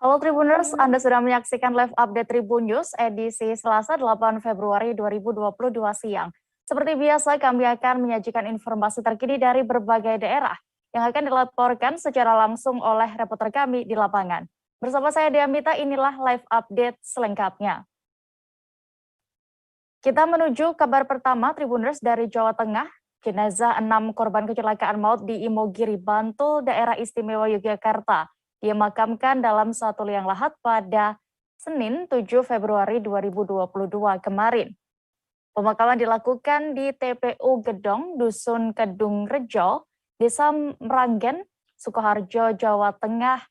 Halo Tribuners, Anda sedang menyaksikan live update Tribun News edisi Selasa 8 Februari 2022 siang. Seperti biasa, kami akan menyajikan informasi terkini dari berbagai daerah yang akan dilaporkan secara langsung oleh reporter kami di lapangan. Bersama saya Diamita, inilah live update selengkapnya. Kita menuju kabar pertama Tribuners dari Jawa Tengah. Jenazah 6 korban kecelakaan maut di Imogiri, Bantul, daerah istimewa Yogyakarta dimakamkan dalam satu liang lahat pada Senin 7 Februari 2022 kemarin. Pemakaman dilakukan di TPU Gedong, Dusun Kedung Rejo, Desa Meranggen, Sukoharjo, Jawa Tengah.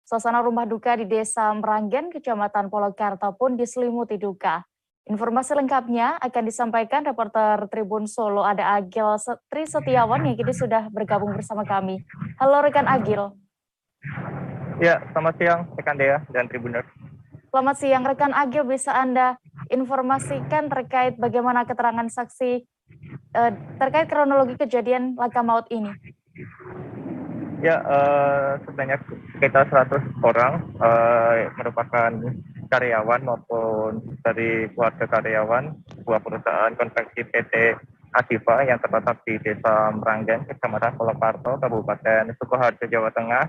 Suasana rumah duka di Desa Meranggen, Kecamatan Polokarta pun diselimuti duka. Informasi lengkapnya akan disampaikan reporter Tribun Solo, ada Agil Trisetiawan yang kini sudah bergabung bersama kami. Halo rekan Agil. Ya, selamat siang rekan Dea dan Tribuners. Selamat siang rekan Agil, bisa Anda informasikan terkait bagaimana keterangan saksi terkait kronologi kejadian laka maut ini? Ya, sebanyak sekitar 100 orang merupakan karyawan maupun dari keluarga karyawan sebuah perusahaan konveksi PT Asifa yang terletak di Desa Meranggen, Kecamatan Polokarto, Kabupaten Sukoharjo, Jawa Tengah,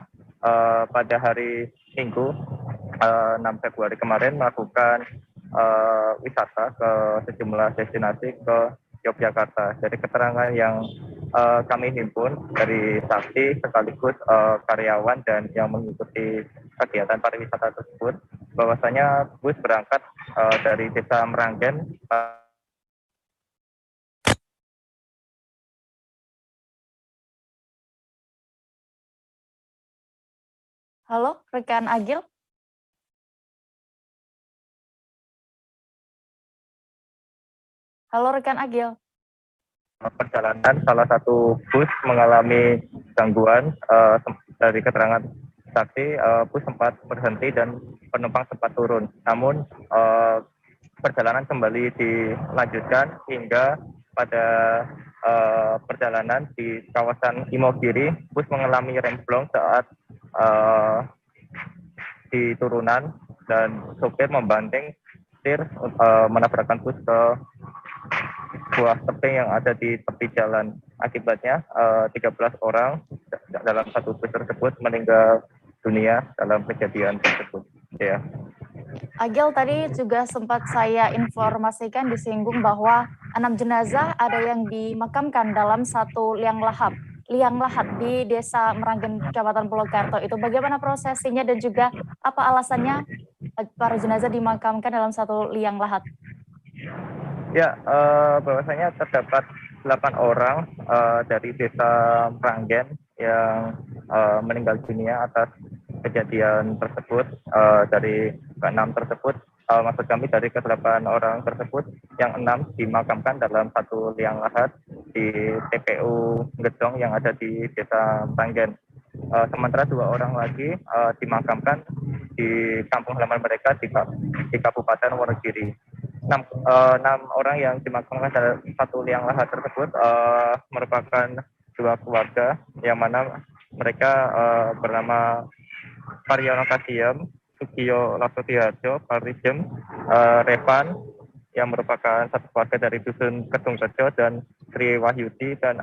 pada hari Minggu 6 Februari kemarin melakukan wisata ke sejumlah destinasi ke Yogyakarta. Dari keterangan yang kami himpun dari saksi sekaligus karyawan dan yang mengikuti kegiatan pariwisata tersebut, bahwasanya bus berangkat dari Desa Meranggen. Halo rekan Agil. Halo rekan Agil. Perjalanan salah satu bus mengalami gangguan. Dari keterangan saksi, bus sempat berhenti dan penumpang sempat turun. Namun perjalanan kembali dilanjutkan hingga pada perjalanan di kawasan Imogiri, bus mengalami remblong saat di turunan dan sopir membanting setir menabrakkan bus ke buah tebing yang ada di tepi jalan. Akibatnya 13 orang dalam satu bus tersebut meninggal dunia dalam kejadian tersebut. Ya. Agil, tadi juga sempat saya informasikan disinggung bahwa 6 jenazah ada yang dimakamkan dalam satu liang lahat di Desa Meranggen, Kecamatan Polokarto. Itu bagaimana prosesinya dan juga apa alasannya para jenazah dimakamkan dalam satu liang lahat? Ya, bahwasanya terdapat 8 orang dari Desa Meranggen yang meninggal dunia atas kejadian tersebut. Dari ke-6 tersebut, maksud kami dari ke-8 orang tersebut, yang 6 dimakamkan dalam satu liang lahat di TPU Gedong yang ada di Desa Meranggen. Sementara 2 orang lagi dimakamkan di kampung halaman mereka di Kabupaten Wonogiri. 6 orang yang dimakamkan dalam satu liang lahat tersebut merupakan 2 keluarga yang mana mereka bernama Pariono Kasiem, Sugiyo Lasotiharjo, Parijem, Revan yang merupakan satu keluarga dari Dusun Kedung Rejo, dan Sri Wahyudi dan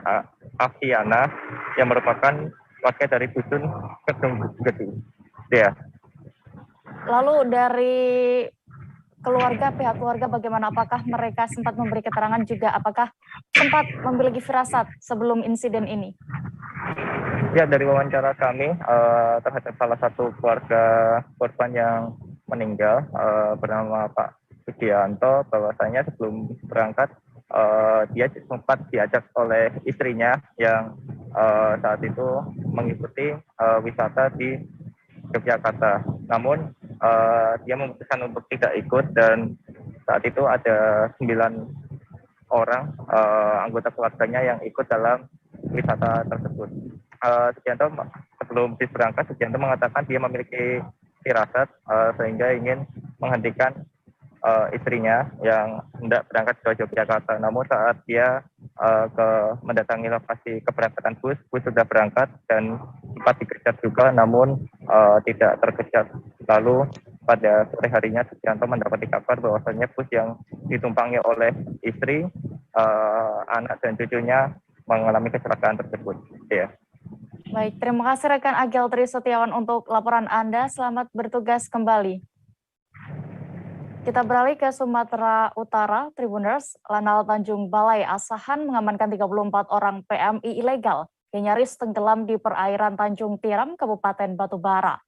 Afiana yang merupakan keluarga dari Dusun Kedung Rejo. Ya. Lalu dari pihak keluarga bagaimana? Apakah mereka sempat memberi keterangan juga? Apakah sempat memiliki firasat sebelum insiden ini? Ya, dari wawancara kami terhadap salah satu keluarga korban yang meninggal bernama Pak Sugianto, bahwasanya sebelum berangkat dia sempat diajak oleh istrinya yang saat itu mengikuti wisata di Yogyakarta. Namun dia memutuskan untuk tidak ikut, dan saat itu ada 9 orang anggota keluarganya yang ikut dalam wisata tersebut. Sugianto sebelum bis berangkat, Sugianto mengatakan dia memiliki firasat sehingga ingin menghentikan istrinya yang hendak berangkat ke Yogyakarta. Namun saat dia mendatangi lokasi keberangkatan bus sudah berangkat dan sempat dikejar juga, namun tidak terkejar. Lalu pada sore harinya Supriyanto mendapati kabar bahwasannya bus yang ditumpangi oleh istri, anak dan cucunya mengalami kecelakaan tersebut. Ya. Baik, terima kasih rekan Agel Tri Setiawan untuk laporan Anda. Selamat bertugas kembali. Kita beralih ke Sumatera Utara, Tribuners. Lanal Tanjung Balai Asahan mengamankan 34 orang PMI ilegal yang nyaris tenggelam di perairan Tanjung Tiram, Kabupaten Batubara.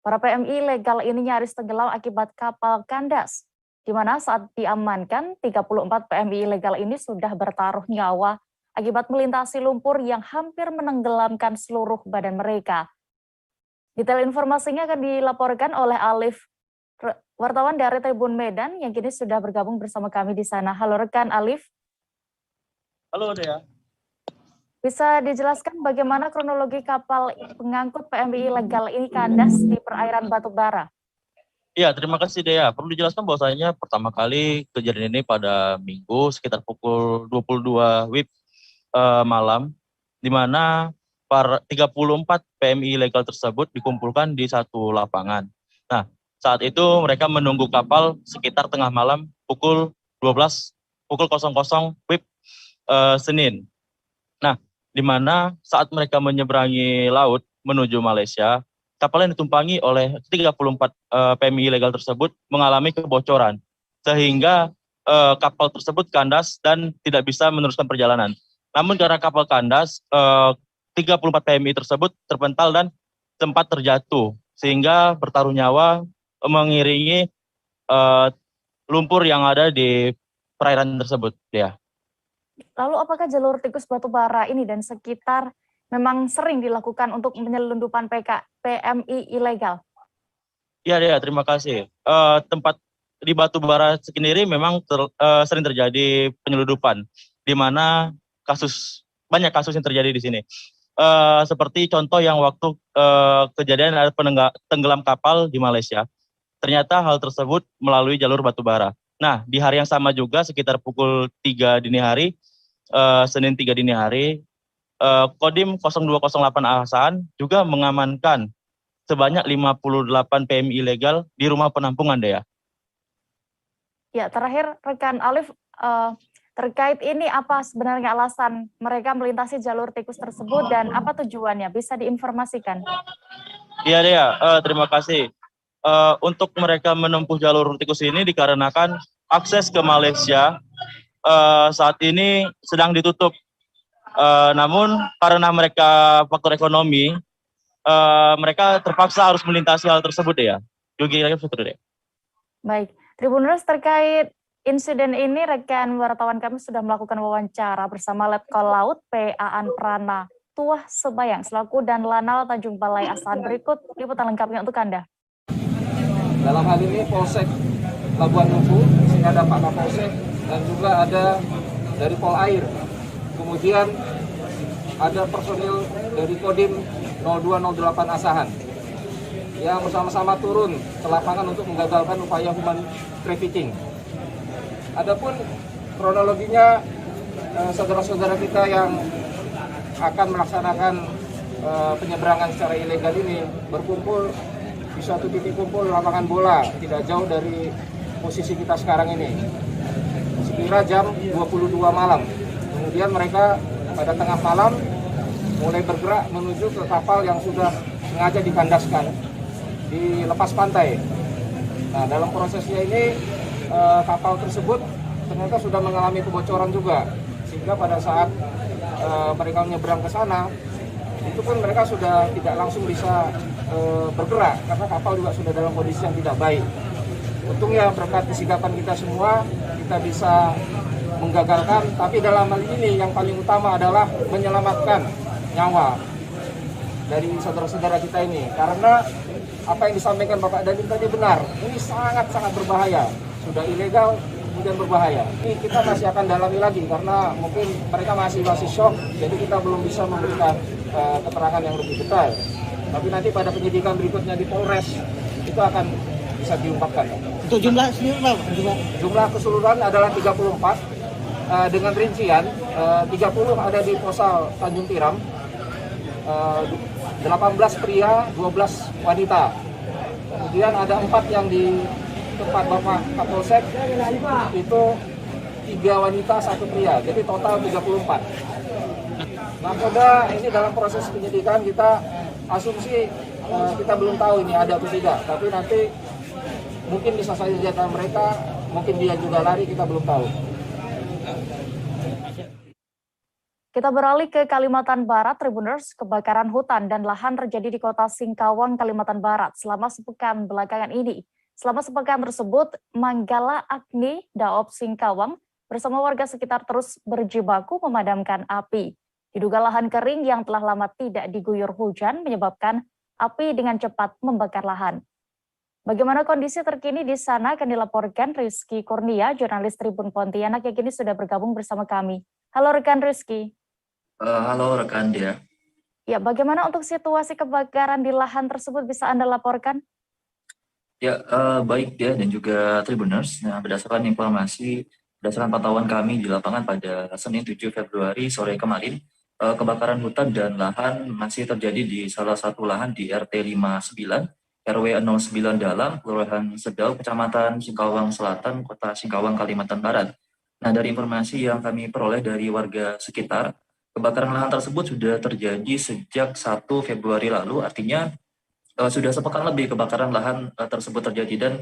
Para PMI ilegal ini nyaris tenggelam akibat kapal kandas, di mana saat diamankan 34 PMI ilegal ini sudah bertaruh nyawa akibat melintasi lumpur yang hampir menenggelamkan seluruh badan mereka. Detail informasinya akan dilaporkan oleh Alif, wartawan dari Tribun Medan yang kini sudah bergabung bersama kami di sana. Halo rekan Alif. Halo Dea. Bisa dijelaskan bagaimana kronologi kapal pengangkut PMI ilegal ini kandas di perairan Batubara? Iya, terima kasih Dea. Perlu dijelaskan bahwasanya pertama kali kejadian ini pada Minggu sekitar pukul 22 WIB malam, di mana 34 PMI ilegal tersebut dikumpulkan di satu lapangan. Nah, saat itu mereka menunggu kapal sekitar tengah malam pukul 00 WIB Senin. Nah, di mana saat mereka menyeberangi laut menuju Malaysia, kapal yang ditumpangi oleh 34 PMI ilegal tersebut mengalami kebocoran, sehingga kapal tersebut kandas dan tidak bisa meneruskan perjalanan. Namun karena kapal kandas, 34 PMI tersebut terpental dan sempat terjatuh, sehingga bertaruh nyawa mengiringi lumpur yang ada di perairan tersebut. Ya. Lalu apakah jalur tikus Batubara ini dan sekitar memang sering dilakukan untuk penyelundupan PMI ilegal? Ya, terima kasih. Tempat di Batubara sendiri memang sering terjadi penyelundupan, di mana banyak kasus yang terjadi di sini. Seperti contoh yang waktu kejadian ada tenggelam kapal di Malaysia, ternyata hal tersebut melalui jalur Batubara. Nah, di hari yang sama juga sekitar pukul 3 dini hari, Senin 3 dini hari, Kodim 0208 Asahan juga mengamankan sebanyak 58 PMI ilegal di rumah penampungan, Dea. Ya, terakhir rekan Alif, terkait ini apa sebenarnya alasan mereka melintasi jalur tikus tersebut dan apa tujuannya? Bisa diinformasikan? Iya, Dea, terima kasih. Untuk mereka menempuh jalur tikus ini dikarenakan akses ke Malaysia saat ini sedang ditutup. Namun karena mereka faktor ekonomi, mereka terpaksa harus melintasi hal tersebut ya. Baik, Tribuners, terkait insiden ini rekan wartawan kami sudah melakukan wawancara bersama Letkol Laut P.A.An Prana Tuah Sebayang selaku dan Lanal Tanjung Balai Asahan. Berikut liputan lengkapnya untuk Anda. Dalam hal ini Polsek Labuan Nungfu, sehingga ada Pak Kapolsek dan juga ada dari Polair. Kemudian ada personil dari Kodim 0208 Asahan yang bersama-sama turun ke lapangan untuk menggagalkan upaya human trafficking. Adapun kronologinya, saudara-saudara kita yang akan melaksanakan penyeberangan secara ilegal ini berkumpul di suatu titik kumpul lapangan bola tidak jauh dari posisi kita sekarang ini, sekira jam 22 malam. Kemudian mereka pada tengah malam mulai bergerak menuju ke kapal yang sudah sengaja dikandaskan di lepas pantai. Nah, dalam prosesnya ini kapal tersebut ternyata sudah mengalami kebocoran juga, sehingga pada saat mereka menyeberang ke sana, itu pun mereka sudah tidak langsung bisa bergerak karena kapal juga sudah dalam kondisi yang tidak baik. Untungnya berkat kesigapan kita semua, kita bisa menggagalkan, tapi dalam hal ini yang paling utama adalah menyelamatkan nyawa dari saudara-saudara kita ini. Karena apa yang disampaikan Bapak Dandim tadi benar, ini sangat-sangat berbahaya, sudah ilegal kemudian berbahaya. Ini kita masih akan dalami lagi karena mungkin mereka masih shock, jadi kita belum bisa memberikan keterangan yang lebih detail. Tapi nanti pada penyidikan berikutnya di Polres itu akan bisa diungkapkan. Untuk jumlah sendiri berapa? Jumlah keseluruhan adalah 34 dengan rincian 30 ada di Posal Tanjung Tiram, 18 pria, 12 wanita. kemudian ada 4 yang di tempat Bapak Kapolsek, itu 3 wanita, 1 pria, jadi total 34. Nakoda ini dalam proses penyidikan kita asumsi kita belum tahu ini ada atau tidak, tapi nanti mungkin bisa saja senjata mereka, mungkin dia juga lari, kita belum tahu. Kita beralih ke Kalimantan Barat, Tribuners. Kebakaran hutan dan lahan terjadi di kota Singkawang, Kalimantan Barat selama sepekan belakangan ini. Selama sepekan tersebut, Manggala Agni Daop Singkawang bersama warga sekitar terus berjibaku memadamkan api. Diduga lahan kering yang telah lama tidak diguyur hujan menyebabkan api dengan cepat membakar lahan. Bagaimana kondisi terkini di sana akan dilaporkan Rizky Kurnia, jurnalis Tribun Pontianak yang kini sudah bergabung bersama kami. Halo rekan Rizky. Halo rekan dia. Ya, bagaimana untuk situasi kebakaran di lahan tersebut bisa Anda laporkan? Ya, baik dia dan juga Tribuners. Nah, berdasarkan pantauan kami di lapangan pada Senin 7 Februari sore kemarin, kebakaran hutan dan lahan masih terjadi di salah satu lahan di RT 59, RW 09 Dalam, Kelurahan Sedau, Kecamatan Singkawang Selatan, Kota Singkawang, Kalimantan Barat. Nah, dari informasi yang kami peroleh dari warga sekitar, kebakaran lahan tersebut sudah terjadi sejak 1 Februari lalu, artinya sudah sepekan lebih kebakaran lahan tersebut terjadi. Dan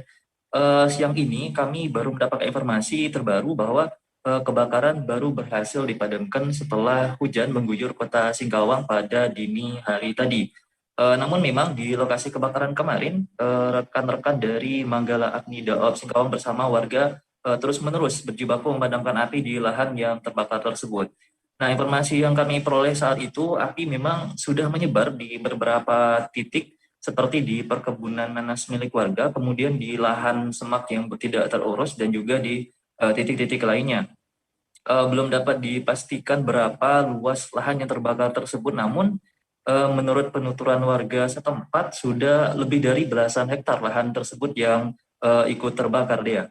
siang ini kami baru mendapat informasi terbaru bahwa kebakaran baru berhasil dipadamkan setelah hujan mengguyur kota Singkawang pada dini hari tadi. Namun memang di lokasi kebakaran kemarin, rekan-rekan dari Manggala Agni Daop Singkawang bersama warga terus-menerus berjibaku memadamkan api di lahan yang terbakar tersebut. Nah, informasi yang kami peroleh saat itu, api memang sudah menyebar di beberapa titik, seperti di perkebunan nanas milik warga, kemudian di lahan semak yang tidak terurus, dan juga di titik-titik lainnya. Belum dapat dipastikan berapa luas lahan yang terbakar tersebut, namun menurut penuturan warga setempat sudah lebih dari belasan hektar lahan tersebut yang ikut terbakar dia.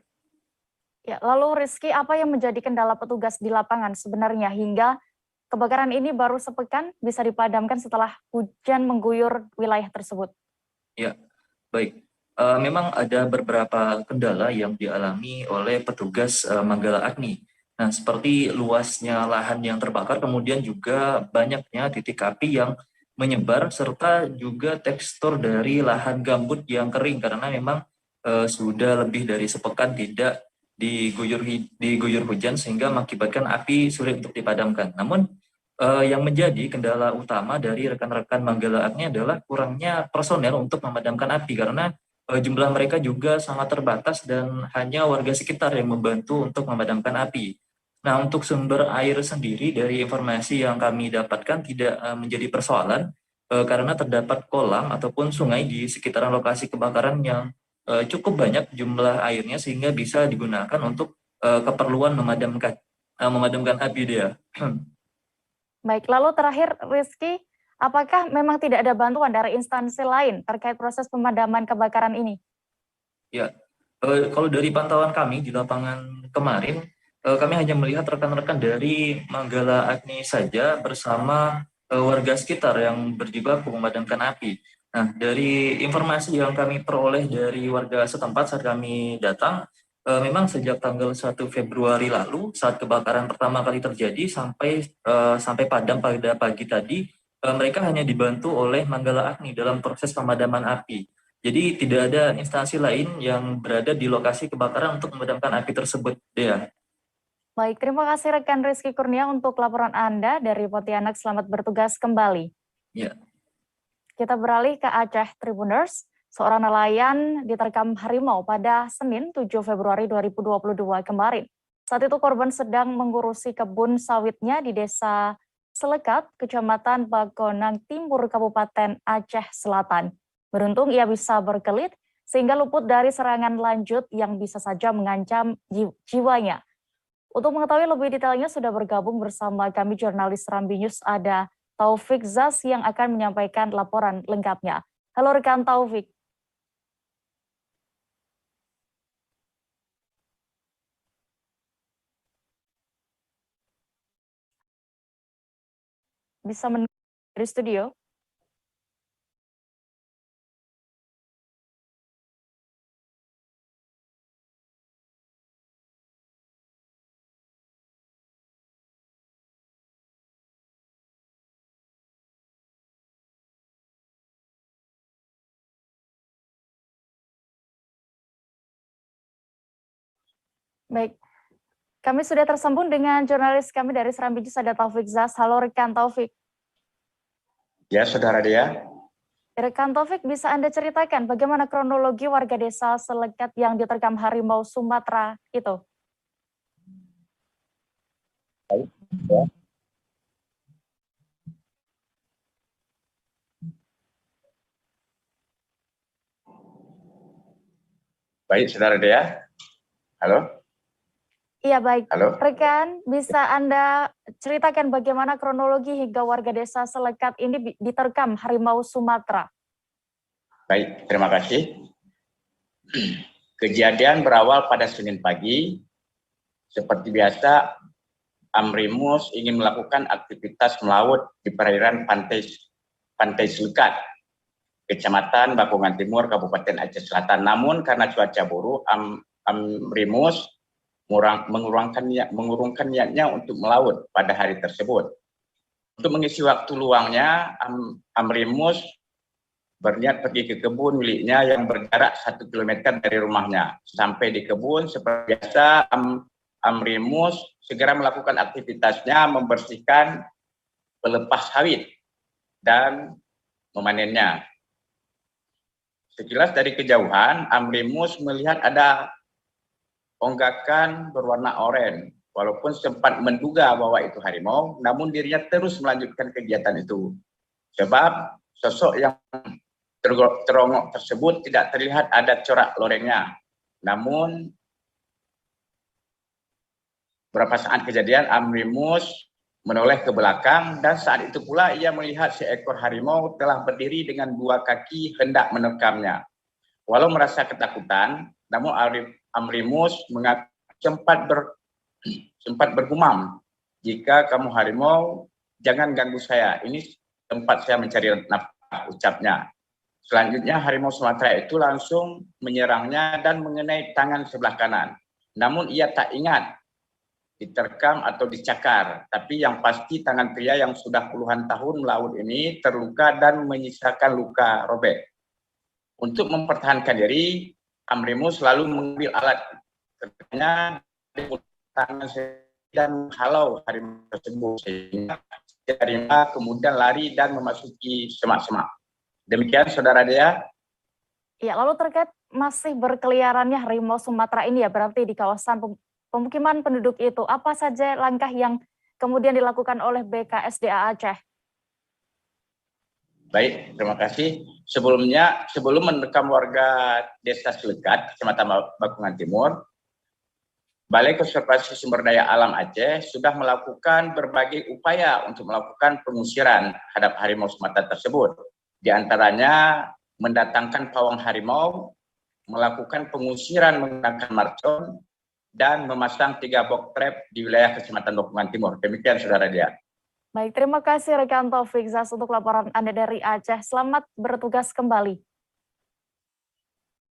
Ya, lalu Rizky, apa yang menjadi kendala petugas di lapangan sebenarnya hingga kebakaran ini baru sepekan bisa dipadamkan setelah hujan mengguyur wilayah tersebut? Ya, baik. Memang ada beberapa kendala yang dialami oleh petugas Manggala Agni. Nah, seperti luasnya lahan yang terbakar, kemudian juga banyaknya titik api yang menyebar, serta juga tekstur dari lahan gambut yang kering, karena memang sudah lebih dari sepekan tidak diguyur hujan, sehingga mengakibatkan api sulit untuk dipadamkan. Namun, yang menjadi kendala utama dari rekan-rekan Manggala Agni adalah kurangnya personel untuk memadamkan api, karena jumlah mereka juga sangat terbatas dan hanya warga sekitar yang membantu untuk memadamkan api. Nah, untuk sumber air sendiri dari informasi yang kami dapatkan tidak menjadi persoalan, karena terdapat kolam ataupun sungai di sekitaran lokasi kebakaran yang cukup banyak jumlah airnya, sehingga bisa digunakan untuk keperluan memadamkan api dia. Baik, lalu terakhir Rizky, apakah memang tidak ada bantuan dari instansi lain terkait proses pemadaman kebakaran ini? Ya, kalau dari pantauan kami di lapangan kemarin, kami hanya melihat rekan-rekan dari Manggala Agni saja bersama warga sekitar yang berjibaku memadamkan api. Nah, dari informasi yang kami peroleh dari warga setempat saat kami datang, memang sejak tanggal 1 Februari lalu, saat kebakaran pertama kali terjadi sampai padam pada pagi tadi, mereka hanya dibantu oleh Manggala Agni dalam proses pemadaman api. Jadi tidak ada instansi lain yang berada di lokasi kebakaran untuk memadamkan api tersebut, Dea. Baik, terima kasih rekan Rizky Kurnia untuk laporan Anda dari Pontianak. Selamat bertugas kembali. Ya. Kita beralih ke Aceh, Tribuners. Seorang nelayan diterkam harimau pada Senin 7 Februari 2022 kemarin. Saat itu korban sedang mengurusi kebun sawitnya di Desa Selekat, Kecamatan Bagonang Timur, Kabupaten Aceh Selatan. Beruntung ia bisa berkelit sehingga luput dari serangan lanjut yang bisa saja mengancam jiwanya. Untuk mengetahui lebih detailnya sudah bergabung bersama kami jurnalis Serambi News, ada Taufik Zas yang akan menyampaikan laporan lengkapnya. Halo rekan Taufik. Bisa dari studio? Baik, kami sudah tersambung dengan jurnalis kami dari Serambi News, ada Taufik Zas. Halo rekan Taufik. Ya, Saudara Dea. Rekan Taufik, bisa Anda ceritakan bagaimana kronologi warga desa Selekat yang diterkam harimau Sumatera itu? Ya. Baik, Saudara Dea. Halo? Iya, baik. Halo? Rekan, bisa Anda ceritakan bagaimana kronologi hingga warga desa Selekat ini diterkam harimau Sumatera? Baik, terima kasih. Kejadian berawal pada Senin pagi. Seperti biasa, Amrimus ingin melakukan aktivitas melaut di perairan pantai Selekat, Kecamatan Bakungan Timur, Kabupaten Aceh Selatan. Namun karena cuaca buruk, Amrimus mengurungkan niatnya untuk melaut pada hari tersebut. Untuk mengisi waktu luangnya, Amrimus berniat pergi ke kebun miliknya yang berjarak 1 km dari rumahnya. Sampai di kebun, seperti biasa, Amrimus segera melakukan aktivitasnya membersihkan pelepas sawit dan memanennya. Sekilas dari kejauhan, Amrimus melihat ada onggakan berwarna oranye. Walaupun sempat menduga bahwa itu harimau, namun dirinya terus melanjutkan kegiatan itu. Sebab sosok yang terongok tersebut tidak terlihat ada corak lorengnya. Namun beberapa saat kejadian, Amrimus menoleh ke belakang dan saat itu pula ia melihat seekor harimau telah berdiri dengan 2 kaki hendak menerkamnya. Walau merasa ketakutan, namun Amrimus sempat bergumam, "Jika kamu harimau, jangan ganggu saya. Ini tempat saya mencari nafkah," ucapnya. Selanjutnya harimau Sumatera itu langsung menyerangnya dan mengenai tangan sebelah kanan. Namun ia tak ingat diterkam atau dicakar, tapi yang pasti tangan pria yang sudah puluhan tahun melaut ini terluka dan menyisakan luka robek. Untuk mempertahankan diri, Amrimus selalu mengambil alat kerjanya di tangan dan menghalau harimau tersebut, sehingga harimau kemudian lari dan memasuki semak-semak. Demikian, Saudara Dea. Ya, lalu terkait masih berkeliarannya harimau Sumatera ini ya, berarti di kawasan pemukiman penduduk itu, apa saja langkah yang kemudian dilakukan oleh BKSDA Aceh? Baik, terima kasih. Sebelum menerkam warga desa Selekat, Kecamatan Bakungan Timur, Balai Konservasi Sumber Daya Alam Aceh sudah melakukan berbagai upaya untuk melakukan pengusiran terhadap harimau Sumatera tersebut. Di antaranya mendatangkan pawang harimau, melakukan pengusiran menggunakan marcon, dan memasang 3 box trap di wilayah Kecamatan Bakungan Timur. Demikian, Saudara Dia. Baik, terima kasih rekan Taufik Zas untuk laporan Anda dari Aceh. Selamat bertugas kembali.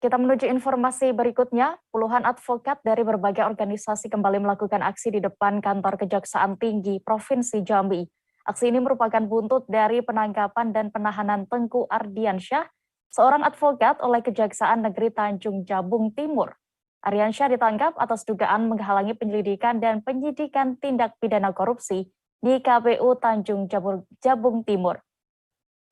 Kita menuju informasi berikutnya. Puluhan advokat dari berbagai organisasi kembali melakukan aksi di depan kantor Kejaksaan Tinggi Provinsi Jambi. Aksi ini merupakan buntut dari penangkapan dan penahanan Tengku Ardiansyah, seorang advokat oleh Kejaksaan Negeri Tanjung Jabung Timur. Ardiansyah ditangkap atas dugaan menghalangi penyelidikan dan penyidikan tindak pidana korupsi di KPU Tanjung Jabung Timur.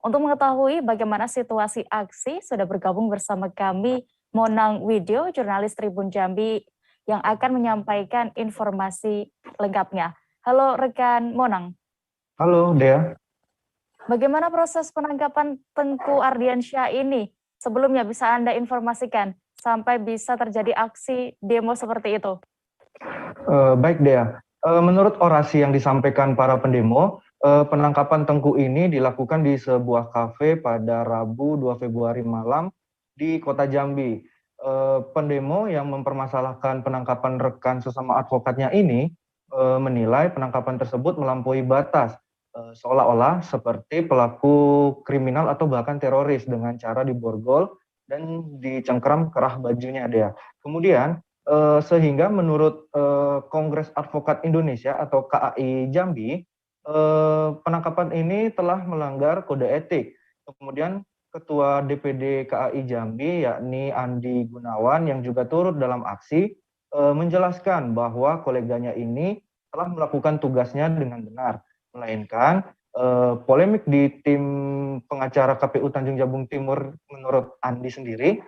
Untuk mengetahui bagaimana situasi aksi, sudah bergabung bersama kami Monang Widyo, jurnalis Tribun Jambi, yang akan menyampaikan informasi lengkapnya. Halo rekan Monang. Halo Dea. Bagaimana proses penangkapan Tengku Ardiansyah ini? Sebelumnya bisa Anda informasikan sampai bisa terjadi aksi demo seperti itu. Baik Dea. Menurut orasi yang disampaikan para pendemo, penangkapan Tengku ini dilakukan di sebuah kafe pada Rabu 2 Februari malam di Kota Jambi. Pendemo yang mempermasalahkan penangkapan rekan sesama advokatnya ini menilai penangkapan tersebut melampaui batas, seolah-olah seperti pelaku kriminal atau bahkan teroris dengan cara diborgol dan dicengkeram kerah bajunya, Dea. Kemudian sehingga menurut Kongres Advokat Indonesia atau KAI Jambi, penangkapan ini telah melanggar kode etik. Kemudian Ketua DPD KAI Jambi yakni Andi Gunawan yang juga turut dalam aksi menjelaskan bahwa koleganya ini telah melakukan tugasnya dengan benar, melainkan polemik di tim pengacara KPU Tanjung Jabung Timur menurut Andi sendiri,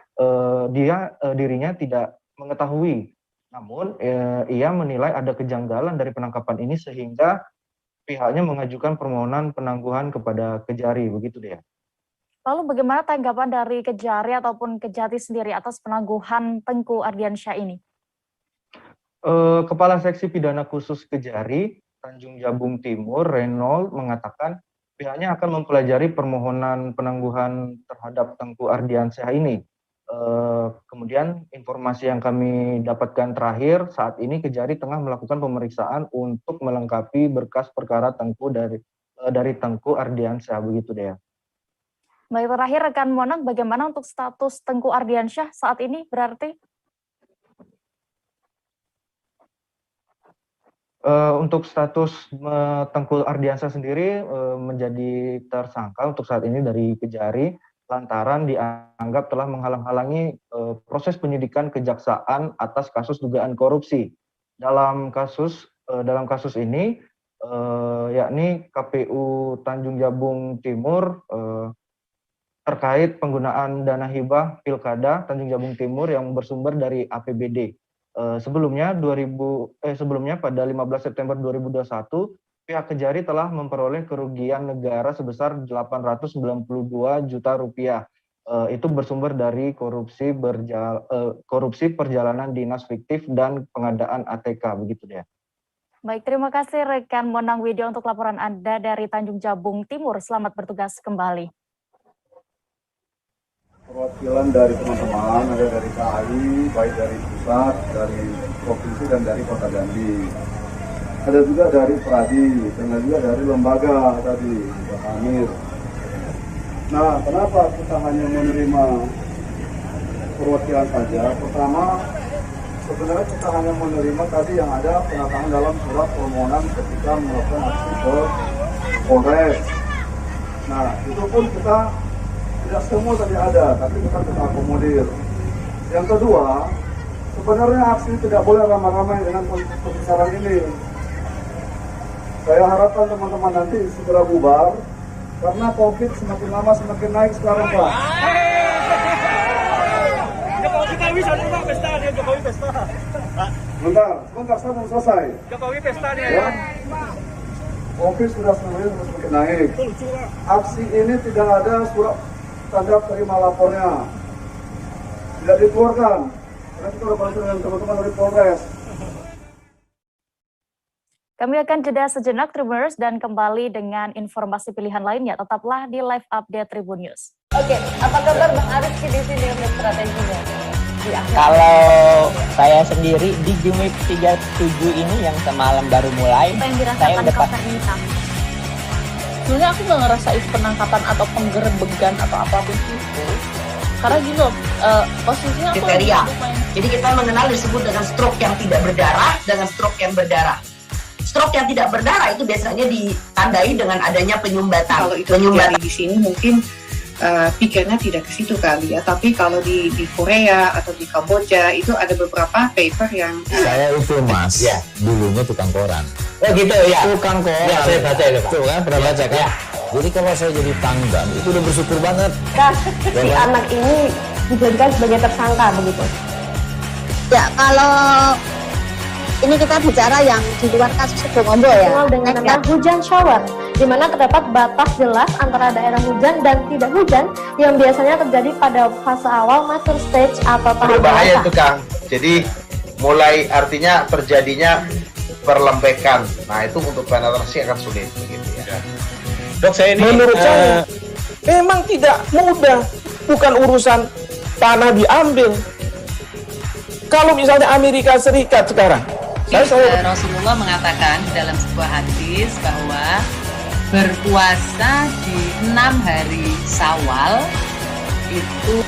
dirinya tidak mengetahui. Namun ia menilai ada kejanggalan dari penangkapan ini sehingga pihaknya mengajukan permohonan penangguhan kepada Kejari, begitu deh. Lalu bagaimana tanggapan dari Kejari ataupun Kejati sendiri atas penangguhan Tengku Ardiansyah ini? Kepala Seksi Pidana Khusus Kejari Tanjung Jabung Timur, Reynold, mengatakan pihaknya akan mempelajari permohonan penangguhan terhadap Tengku Ardiansyah ini. Kemudian informasi yang kami dapatkan terakhir, saat ini Kejari tengah melakukan pemeriksaan untuk melengkapi berkas perkara Tengku dari Tengku Ardiansyah, begitu deh. Baik, terakhir rekan Monang, bagaimana untuk status Tengku Ardiansyah saat ini berarti? Untuk status Tengku Ardiansyah sendiri menjadi tersangka untuk saat ini dari Kejari lantaran dianggap telah menghalang-halangi proses penyidikan kejaksaan atas kasus dugaan korupsi. Dalam kasus ini yakni KPU Tanjung Jabung Timur terkait penggunaan dana hibah Pilkada Tanjung Jabung Timur yang bersumber dari APBD. Sebelumnya pada 15 September 2021 pihak Kejari telah memperoleh kerugian negara sebesar 892 juta rupiah. Itu bersumber dari korupsi perjalanan dinas fiktif dan pengadaan ATK, begitu ya. Baik, terima kasih rekan Monang Widyo untuk laporan Anda dari Tanjung Jabung Timur. Selamat bertugas kembali. Perwakilan dari teman-teman ada dari KAI, baik dari pusat, dari provinsi dan dari Kota Jambi. Ada juga dari Pradi, dan juga dari lembaga tadi, Pak Amir. Nah, kenapa kita hanya menerima perwakilan saja? Pertama, sebenarnya kita hanya menerima tadi yang ada penatangan dalam surat permohonan ketika melakukan aksi ke Polres. Nah, itu pun kita tidak semua tadi ada, tapi kita akomodir. Yang kedua, sebenarnya aksi tidak boleh ramai-ramai dengan pembicaraan ini. Saya harapkan teman-teman nanti segera bubar, karena COVID semakin lama semakin naik sekarang, Pak. Jokowi pesta. Sebentar, saya belum selesai. Jokowi pesta nih ya. COVID sudah semakin naik. Aksi ini tidak ada surat tanda terima lapornya, tidak dikeluarkan. Karena kita sudah berhasil dengan teman-teman dari Polres. Kami akan jeda sejenak Tribuners dan kembali dengan informasi pilihan lainnya. Tetaplah di live update Tribun News. Oke, apa kabar Bang Arif di sini untuk strateginya? Kalau saya sendiri di Jumip 37 ini yang semalam baru mulai, saya udah sebenarnya aku nggak ngerasa itu penangkapan atau penggerebegan atau apapun itu. Karena gini loh, posisinya aku kriteria. Jadi kita mengenal disebut dengan stroke yang tidak berdarah dengan stroke yang berdarah. Stroke yang tidak berdarah itu biasanya ditandai dengan adanya penyumbatan. Kalau itu terjadi di sini mungkin pikirnya tidak ke situ kali ya. Tapi kalau di Korea atau di Kamboja itu ada beberapa paper yang saya itu Mas, ya, dulunya tukang koran. Oh gitu ya. Tukang koran. Ya, saya baca itu Pak. Tuh kan, pernah baca kan? Ya. Jadi kalau saya jadi pangdam itu udah bersyukur banget. Si anak ini dijadikan sebagai tersangka begitu. Ya, kalau ini kita bicara yang di luar kasus Sebongombo ya. Dengan nama hujan shower, di mana terdapat batas jelas antara daerah hujan dan tidak hujan yang biasanya terjadi pada fase awal mature stage atau tahap berbahaya itu Kang. Jadi mulai artinya terjadinya perlembekan. Nah itu untuk penetrasi akan sulit begitu ya. Dok, saya ini menurut saya memang tidak mudah, bukan urusan tanah diambil. Kalau misalnya Amerika Serikat sekarang, Rasulullah mengatakan dalam sebuah hadis bahwa berpuasa di 6 hari Syawal itu.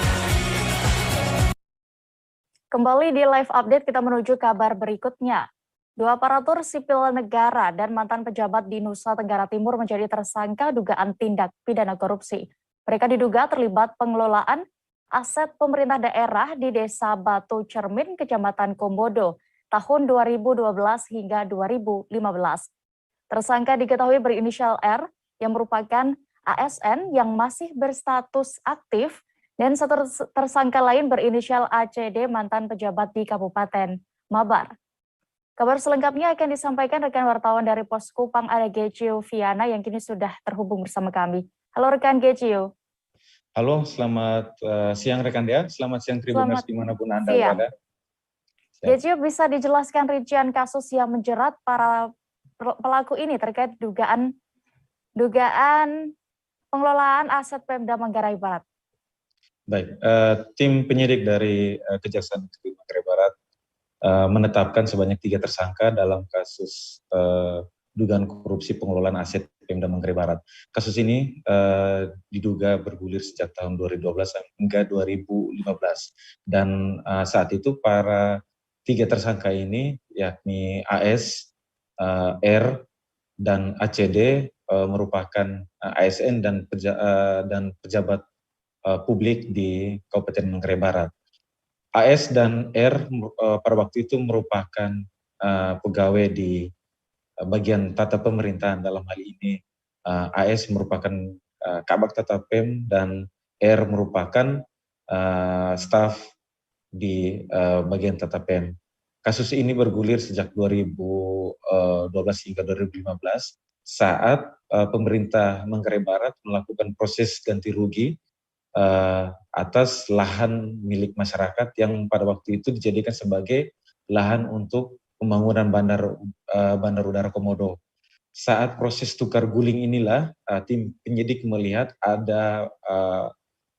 Kembali di live update kita menuju kabar berikutnya. 2 aparatur sipil negara dan mantan pejabat di Nusa Tenggara Timur menjadi tersangka dugaan tindak pidana korupsi. Mereka diduga terlibat pengelolaan aset pemerintah daerah di Desa Batu Cermin, Kecamatan Komodo, tahun 2012 hingga 2015. Tersangka diketahui berinisial R yang merupakan ASN yang masih berstatus aktif dan tersangka lain berinisial ACD mantan pejabat di Kabupaten Mabar. Kabar selengkapnya akan disampaikan rekan wartawan dari Pos Kupang, ada Gecio Viana yang kini sudah terhubung bersama kami. Halo rekan Gecio. Halo, selamat siang rekan Dea, selamat siang Tribuners dimanapun Anda berada. Gecio, bisa dijelaskan rincian kasus yang menjerat para pelaku ini terkait dugaan pengelolaan aset Pemda Manggarai Barat? Baik, tim penyidik dari Kejaksaan Negeri Manggarai Barat menetapkan sebanyak 3 tersangka dalam kasus dugaan korupsi pengelolaan aset Pemda Manggarai Barat. Kasus ini diduga bergulir sejak tahun 2012 hingga 2015. Dan saat itu para 3 tersangka ini, yakni AS, R, dan ACD merupakan ASN dan pejabat publik di Kabupaten Manggarai Barat. AS dan R pada waktu itu merupakan pegawai di bagian tata pemerintahan. Dalam hal ini AS merupakan Kabak Tata Pem dan R merupakan staf di bagian Tata Pem. Kasus ini bergulir sejak 2012 hingga 2015 saat pemerintah Manggarai Barat melakukan proses ganti rugi atas lahan milik masyarakat yang pada waktu itu dijadikan sebagai lahan untuk pembangunan bandar udara Komodo. Saat proses tukar guling inilah tim penyidik melihat ada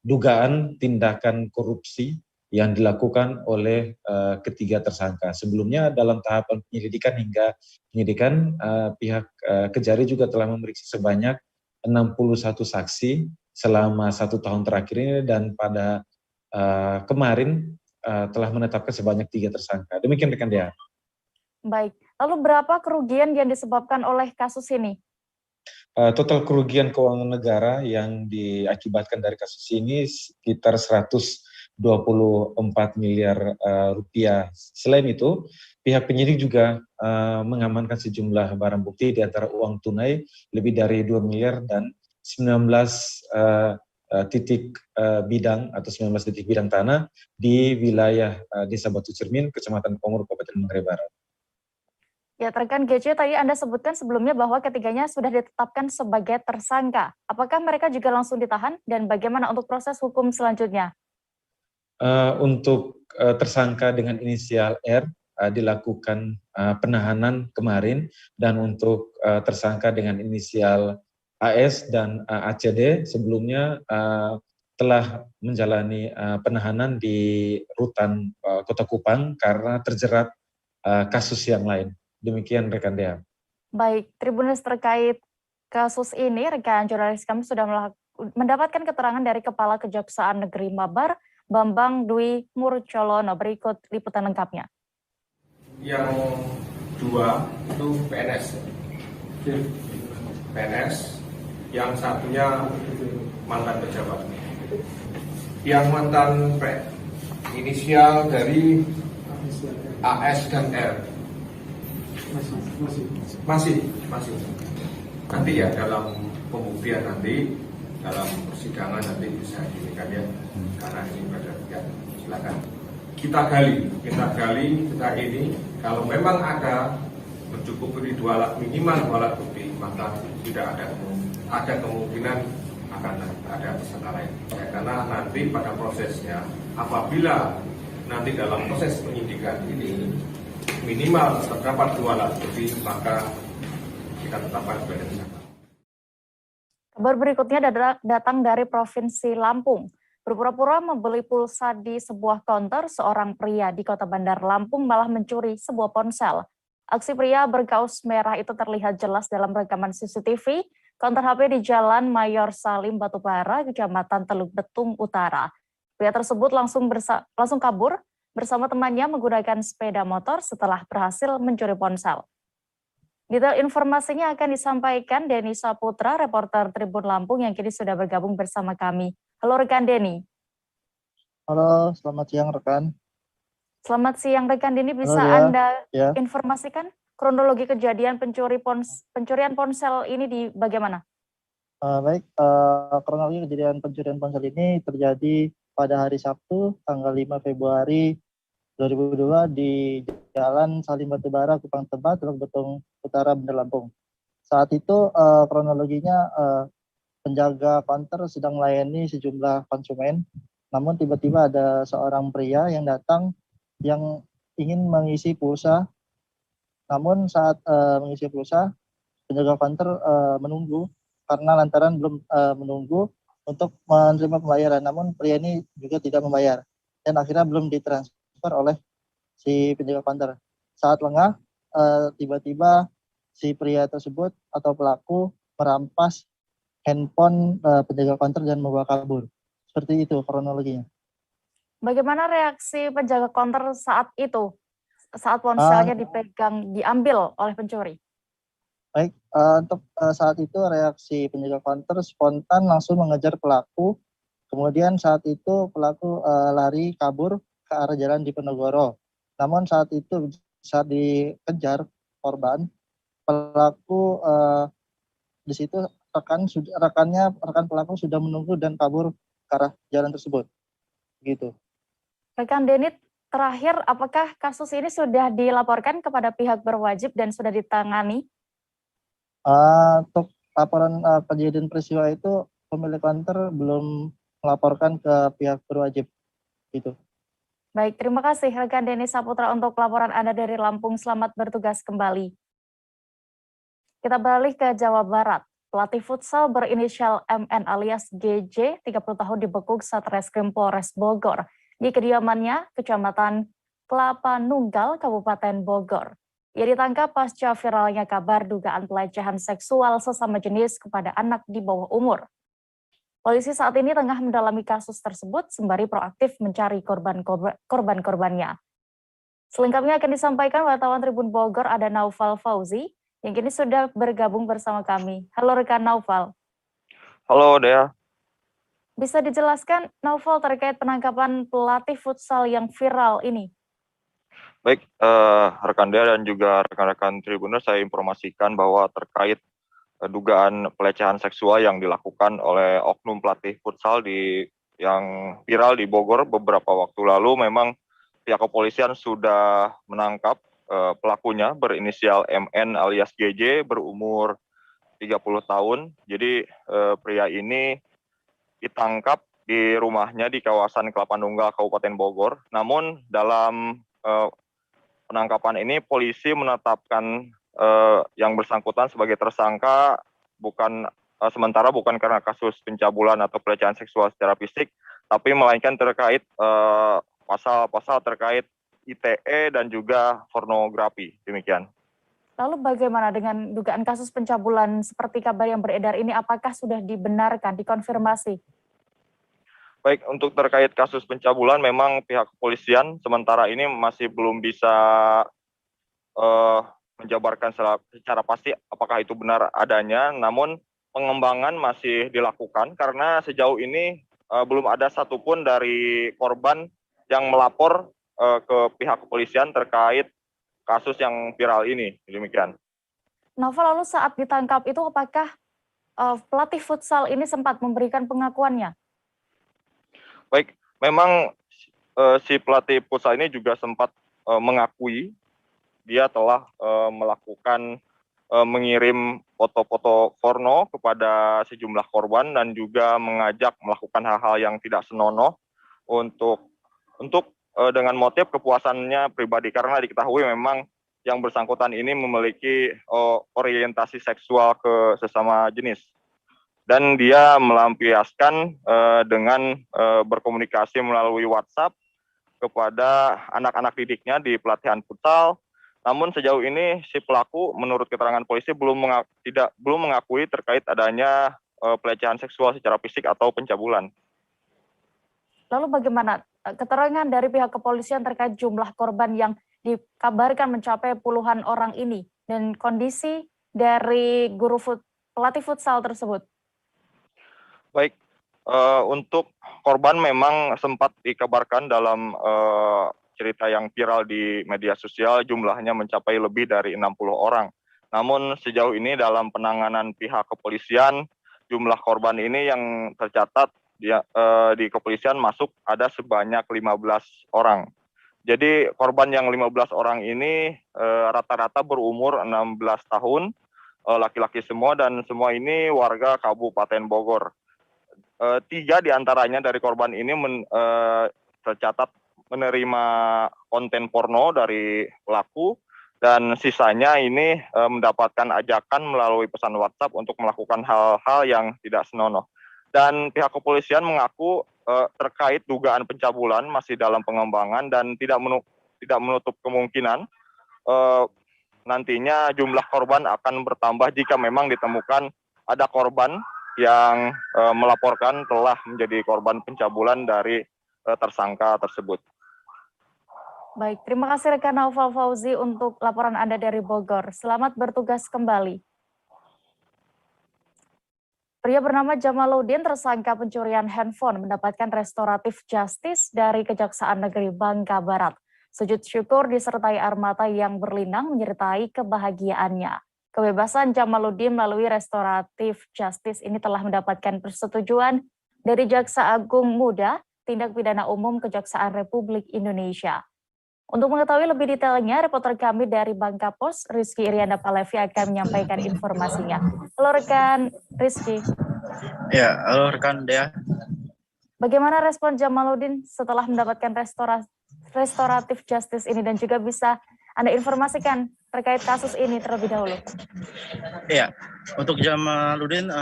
dugaan tindakan korupsi yang dilakukan oleh ketiga tersangka. Sebelumnya dalam tahapan penyelidikan hingga penyidikan, pihak Kejari juga telah memeriksa sebanyak 61 saksi selama 1 tahun terakhir ini, dan pada kemarin telah menetapkan sebanyak 3 tersangka. Demikian rekan Dea. Baik, lalu berapa kerugian yang disebabkan oleh kasus ini? Total kerugian keuangan negara yang diakibatkan dari kasus ini sekitar 124 miliar rupiah. Selain itu, pihak penyidik juga mengamankan sejumlah barang bukti di antara uang tunai lebih dari 2 miliar dan 19 titik bidang atau 19 titik bidang tanah di wilayah Desa Batu Cermin, Kecamatan Komodo, Kabupaten Manggarai Barat. Ya, rekan GC, tadi Anda sebutkan sebelumnya bahwa ketiganya sudah ditetapkan sebagai tersangka. Apakah mereka juga langsung ditahan dan bagaimana untuk proses hukum selanjutnya? Untuk tersangka dengan inisial R dilakukan penahanan kemarin, dan untuk tersangka dengan inisial AS dan ACD sebelumnya telah menjalani penahanan di Rutan Kota Kupang karena terjerat kasus yang lain. Demikian rekan Dea. Baik, Tribuners, terkait kasus ini, rekan jurnalis kami sudah mendapatkan keterangan dari Kepala Kejaksaan Negeri Mabar, Bambang Dwi Murcolono. Berikut liputan lengkapnya. Yang 2 itu PNS, yang satunya mantan pejabat. Yang mantan inisial dari AS dan R. Masih. Nanti ya dalam pembuktian nanti, dalam persidangan nanti bisa dilihat ya, karena ini pada silakan kita gali ini. Kalau memang ada mencukupi minimal 2 alat bukti, maka tidak ada kemungkinan akan ada tersangka lain. Ya, karena nanti pada prosesnya, apabila nanti dalam proses penyidikan ini minimal terdapat 2 alat bukti, maka kita tetapkan sebagai tersangka. Kabar berikutnya datang dari Provinsi Lampung. Berpura-pura membeli pulsa di sebuah konter, seorang pria di Kota Bandar Lampung malah mencuri sebuah ponsel. Aksi pria berkaos merah itu terlihat jelas dalam rekaman CCTV konter HP di Jalan Mayor Salim Batubara, Kecamatan Teluk Betung Utara. Pria tersebut langsung kabur bersama temannya menggunakan sepeda motor setelah berhasil mencuri ponsel. Detail informasinya akan disampaikan Denny Saputra, reporter Tribun Lampung yang kini sudah bergabung bersama kami. Halo rekan Denny. Halo, selamat siang rekan. Selamat siang rekan Dini, bisa Halo, Dea. Anda Ya. informasikan kronologi kejadian pencurian ponsel ini di bagaimana? Baik, kronologi kejadian pencurian ponsel ini terjadi pada hari Sabtu, tanggal 5 Februari 2002 di Jalan Salim Batubara, Kupang Tebet, Teluk Betung Utara, Bandar Lampung. Saat itu kronologinya penjaga counter sedang melayani sejumlah konsumen, namun tiba-tiba ada seorang pria yang datang yang ingin mengisi pulsa. Namun saat mengisi pulsa, penjaga counter menunggu karena lantaran belum menunggu untuk menerima pembayaran. Namun pria ini juga tidak membayar dan akhirnya belum ditransfer oleh si penjaga counter. Saat lengah, tiba-tiba si pria tersebut atau pelaku merampas handphone penjaga counter dan membawa kabur. Seperti itu kronologinya. Bagaimana reaksi penjaga counter saat itu, saat ponselnya diambil oleh pencuri? Baik, untuk saat itu reaksi penjaga counter spontan langsung mengejar pelaku. Kemudian saat itu pelaku lari kabur ke arah jalan Diponegoro. Namun saat itu saat dikejar korban, pelaku di situ rekan pelaku sudah menunggu dan kabur ke arah jalan tersebut. Gitu. Rekan Denit, terakhir apakah kasus ini sudah dilaporkan kepada pihak berwajib dan sudah ditangani? Untuk laporan kejadian peristiwa itu pemilik counter belum melaporkan ke pihak berwajib. Gitu. Baik, terima kasih rekan Denis Saputra untuk laporan Anda dari Lampung. Selamat bertugas kembali. Kita beralih ke Jawa Barat. Pelatih futsal berinisial MN alias GJ, 30 tahun dibekuk Satreskrim Polres Bogor di kediamannya, Kecamatan Kelapa Nunggal, Kabupaten Bogor. Ia ditangkap pasca viralnya kabar dugaan pelecehan seksual sesama jenis kepada anak di bawah umur. Polisi saat ini tengah mendalami kasus tersebut sembari proaktif mencari korban-korbannya. Selengkapnya akan disampaikan wartawan Tribun Bogor, ada Naufal Fauzi, yang kini sudah bergabung bersama kami. Halo rekan Naufal. Halo Dea. Bisa dijelaskan Naufal terkait penangkapan pelatih futsal yang viral ini? Baik, rekan Dea dan juga rekan-rekan Tribuners, saya informasikan bahwa terkait dugaan pelecehan seksual yang dilakukan oleh oknum pelatih futsal yang viral di Bogor beberapa waktu lalu, memang pihak kepolisian sudah menangkap pelakunya berinisial MN alias GJ berumur 30 tahun. Jadi pria ini ditangkap di rumahnya di kawasan Kelapa Nunggal, Kabupaten Bogor. Namun dalam penangkapan ini polisi menetapkan yang bersangkutan sebagai tersangka sementara bukan karena kasus pencabulan atau pelecehan seksual secara fisik, tapi melainkan terkait pasal-pasal terkait ITE dan juga pornografi. Demikian. Lalu bagaimana dengan dugaan kasus pencabulan seperti kabar yang beredar ini, apakah sudah dibenarkan, dikonfirmasi? Baik, untuk terkait kasus pencabulan memang pihak kepolisian sementara ini masih belum bisa menjabarkan secara pasti apakah itu benar adanya, namun pengembangan masih dilakukan karena sejauh ini belum ada satupun dari korban yang melapor ke pihak kepolisian terkait kasus yang viral ini. Demikian. Naufal, lalu saat ditangkap itu apakah pelatih futsal ini sempat memberikan pengakuannya? Baik, memang si pelatih futsal ini juga sempat mengakui dia telah melakukan mengirim foto-foto porno kepada sejumlah korban dan juga mengajak melakukan hal-hal yang tidak senonoh untuk dengan motif kepuasannya pribadi, karena diketahui memang yang bersangkutan ini memiliki orientasi seksual ke sesama jenis. Dan dia melampiaskan dengan berkomunikasi melalui WhatsApp kepada anak-anak didiknya di pelatihan futsal. Namun sejauh ini si pelaku menurut keterangan polisi belum mengakui terkait adanya pelecehan seksual secara fisik atau pencabulan. Lalu bagaimana keterangan dari pihak kepolisian terkait jumlah korban yang dikabarkan mencapai puluhan orang ini dan kondisi dari pelatih futsal tersebut? Baik, Untuk korban memang sempat dikabarkan dalam cerita yang viral di media sosial jumlahnya mencapai lebih dari 60 orang. Namun sejauh ini dalam penanganan pihak kepolisian, jumlah korban ini yang tercatat di kepolisian masuk ada sebanyak 15 orang. Jadi korban yang 15 orang ini rata-rata berumur 16 tahun, laki-laki semua dan semua ini warga Kabupaten Bogor. 3 diantaranya dari korban ini tercatat menerima konten porno dari pelaku dan sisanya ini mendapatkan ajakan melalui pesan WhatsApp untuk melakukan hal-hal yang tidak senonoh. Dan pihak kepolisian mengaku terkait dugaan pencabulan masih dalam pengembangan dan tidak menutup kemungkinan nantinya jumlah korban akan bertambah jika memang ditemukan ada korban yang melaporkan telah menjadi korban pencabulan dari tersangka tersebut. Baik, terima kasih rekan Naufal Fauzi untuk laporan Anda dari Bogor. Selamat bertugas kembali. Pria bernama Jamaluddin tersangka pencurian handphone mendapatkan restoratif justice dari Kejaksaan Negeri Bangka Barat. Sujud syukur disertai air mata yang berlinang menyertai kebahagiaannya. Kebebasan Jamaluddin melalui restoratif justice ini telah mendapatkan persetujuan dari Jaksa Agung Muda Tindak Pidana Umum Kejaksaan Republik Indonesia. Untuk mengetahui lebih detailnya, reporter kami dari Bangka Pos, Rizky Irianda Palevi akan menyampaikan informasinya. Halo rekan Rizky. Ya, halo rekan Dea. Bagaimana respon Jamaluddin setelah mendapatkan restoratif justice ini dan juga bisa Anda informasikan terkait kasus ini terlebih dahulu? Iya, untuk Jamaluddin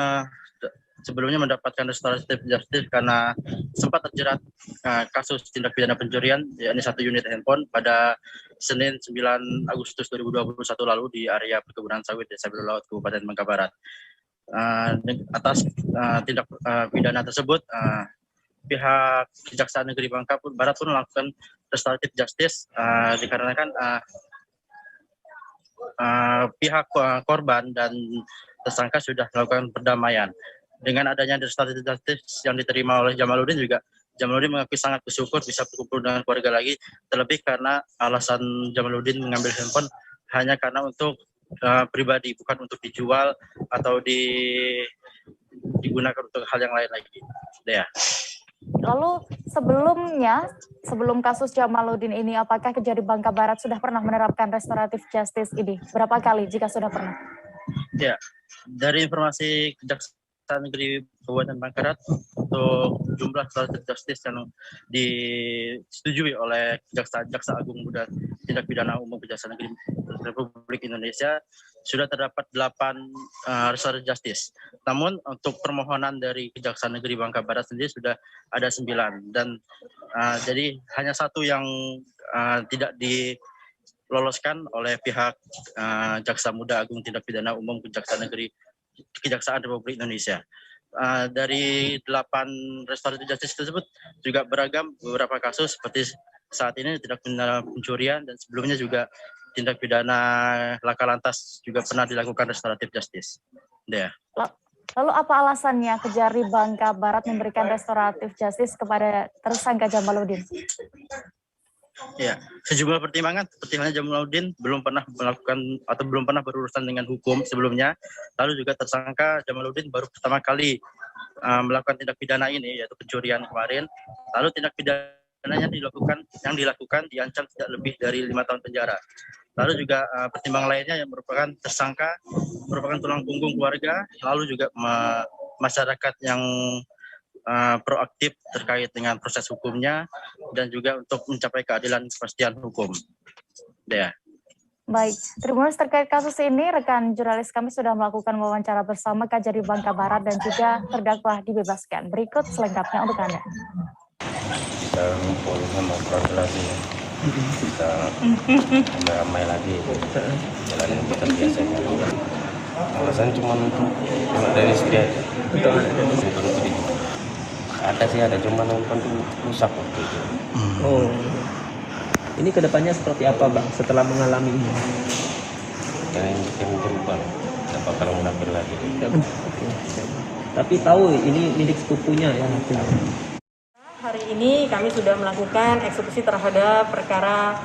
sebelumnya mendapatkan restoratif justice karena sempat terjerat kasus tindak pidana pencurian, yakni 1 unit handphone pada Senin 9 Agustus 2021 lalu di area perkebunan sawit Desa Biru Laut, Kabupaten Bangka Barat. Atas tindak pidana tersebut, pihak Kejaksaan Negeri Bangka Barat pun melakukan restoratif justice dikarenakan pihak korban dan tersangka sudah melakukan perdamaian. Dengan adanya restoratif justice yang diterima oleh Jamaluddin juga, Jamaluddin mengakui sangat bersyukur bisa berkumpul dengan keluarga lagi, terlebih karena alasan Jamaluddin mengambil handphone hanya karena untuk pribadi, bukan untuk dijual atau digunakan untuk hal yang lain lagi. Ya. Lalu sebelum kasus Jamaluddin ini, apakah Kejari Bangka Barat sudah pernah menerapkan restoratif justice ini? Berapa kali jika sudah pernah? Ya, dari informasi Kejaksaan Negeri Kabupaten Bangka Barat, untuk jumlah restoratif justice yang disetujui oleh Jaksa Agung Muda Tindak Pidana Umum Kejaksaan Negeri Republik Indonesia sudah terdapat 8 restoratif justice. Namun untuk permohonan dari Kejaksaan Negeri Bangka Barat sendiri sudah ada 9 dan jadi hanya 1 yang tidak diloloskan oleh pihak Jaksa Muda Agung Tindak Pidana Umum Kejaksaan Republik Indonesia. Dari 8 restoratif justice tersebut juga beragam, beberapa kasus seperti saat ini tindak pidana pencurian dan sebelumnya juga tindak pidana laka lantas juga pernah dilakukan restoratif justice. Ya. Lalu apa alasannya Kejari Bangka Barat memberikan restoratif justice kepada tersangka Jamaluddin? Ya, sejumlah pertimbangan seperti halnya Jamaluddin belum pernah melakukan atau belum pernah berurusan dengan hukum sebelumnya. Lalu juga tersangka Jamaluddin baru pertama kali melakukan tindak pidana ini, yaitu pencurian kemarin. Lalu tindak pidananya yang dilakukan diancam tidak lebih dari 5 tahun penjara. Lalu juga pertimbangan lainnya yang merupakan tersangka merupakan tulang punggung keluarga, lalu juga masyarakat yang proaktif terkait dengan proses hukumnya dan juga untuk mencapai keadilan kepastian hukum. Ya. Baik, Tribuners, terkait kasus ini rekan jurnalis kami sudah melakukan wawancara bersama Kejari Bangka Barat dan juga terdakwa dibebaskan. Berikut selengkapnya untuk Anda. Kita ngumpul sama keluarga lagi, kita ramai lagi, jalan kita biasanya. Alasan cuma untuk dari istri aja. Ada sih, ada cuma nonton rusak waktu itu. Oh, ini kedepannya seperti apa Bang setelah mengalami ini? Yang bikin jempol, kita bakal mengambil lagi. tapi tahu ini milik sepupunya yang punya. Hari ini kami sudah melakukan eksekusi terhadap perkara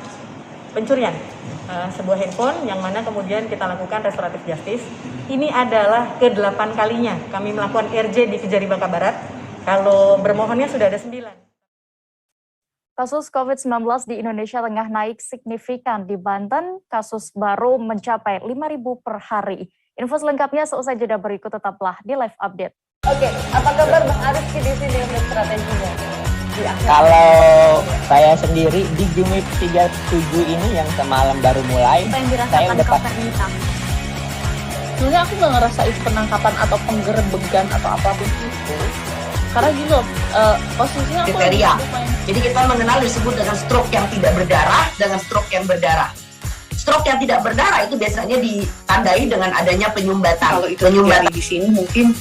pencurian sebuah handphone yang mana kemudian kita lakukan restoratif justice. Ini adalah ke-8 kalinya kami melakukan RJ di Kejari Bangka Barat. Kalau bermohonnya sudah ada 9. Kasus COVID-19 di Indonesia tengah naik signifikan. Di Banten, kasus baru mencapai 5.000 per hari. Info selengkapnya seusai jeda berikut, tetaplah di live update. Oke, apa kabar Bang Aris di sini untuk strateginya? Kalau saya sendiri di Jumip 37 ini yang semalam baru mulai, saya udah pasti. Sebenarnya aku nggak ngerasain penangkapan atau penggerebegan atau apapun itu. Karena gini loh, posisinya aku kriteria. Jadi kita mengenal disebut dengan stroke yang tidak berdarah dengan stroke yang berdarah. Stroke yang tidak berdarah itu biasanya ditandai dengan adanya penyumbatan. Kalau itu terjadi di sini mungkin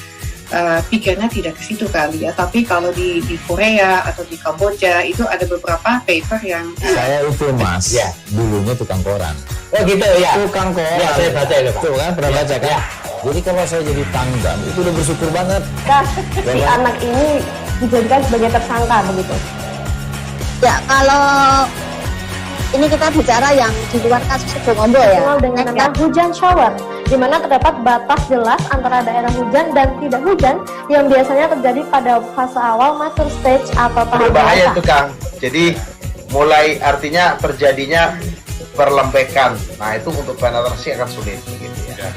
pikirnya tidak ke situ kali ya. Tapi kalau di Korea atau di Kamboja itu ada beberapa paper yang saya itu mas, dulunya tukang koran. Oh gitu ya. Tukang koran. Ya, saya baca itu Pak. Tuh kan pernah baca kan? Jadi kalau saya jadi tanggam itu udah bersyukur banget. Si anak ini dijadikan sebagai tersangka begitu. Ya, kalau ini kita bicara yang di luar kasus Sebongombo ya. Dengan nama hujan shower, di mana terdapat batas jelas antara daerah hujan dan tidak hujan yang biasanya terjadi pada fase awal mature stage atau tahap berbahaya itu Kang. Jadi mulai artinya terjadinya perlembekan. Nah itu untuk penetrasi akan sulit begitu ya.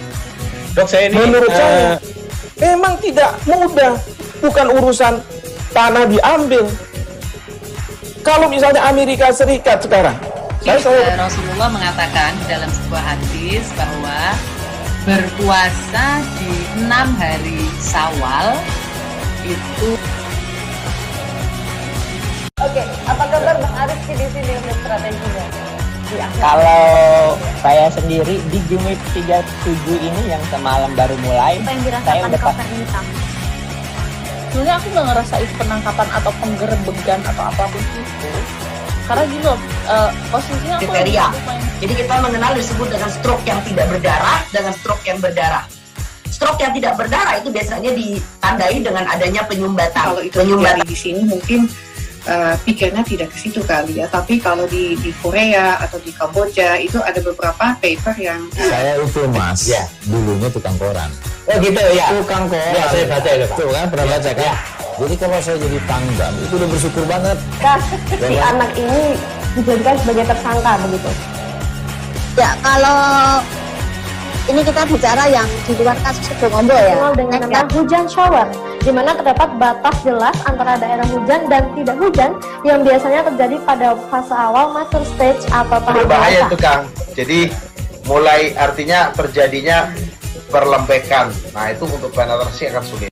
Dok, saya ini menurut saya memang tidak mudah, bukan urusan tanah diambil. Kalau misalnya Amerika Serikat sekarang, Rasulullah mengatakan dalam sebuah hadis bahwa berpuasa di 6 hari Syawal itu. Oke, apa kabar Bang Aris di sini untuk strateginya? Kalau saya sendiri di Jumip 37 ini yang semalam baru mulai, saya udah pasti. Sebenarnya aku nggak ngerasain penangkapan atau penggerebegan atau apapun itu. Karena gini loh, posisinya aku kriteria. Jadi kita mengenal disebut dengan stroke yang tidak berdarah dengan stroke yang berdarah. Stroke yang tidak berdarah itu biasanya ditandai dengan adanya penyumbatan. Kalau itu terjadi di sini mungkin pikirnya tidak ke situ kali ya. Tapi kalau di Korea atau di Kamboja itu ada beberapa paper yang saya itu mas, dulunya tukang koran. Oh gitu ya. Tukang koran. Ya, saya baca itu Pak. Tuh kan pernah baca kan? Jadi kalau saya jadi tanggam itu udah bersyukur banget. Si anak ini dijadikan sebagai tersangka begitu. Ya, kalau ini kita bicara yang di luar kasus Sebongombo ya. Dengan nama hujan shower, di mana terdapat batas jelas antara daerah hujan dan tidak hujan yang biasanya terjadi pada fase awal mature stage atau tahap berbahaya itu Kang. Jadi mulai artinya terjadinya perlembekan. Nah itu untuk penetrasi akan sulit.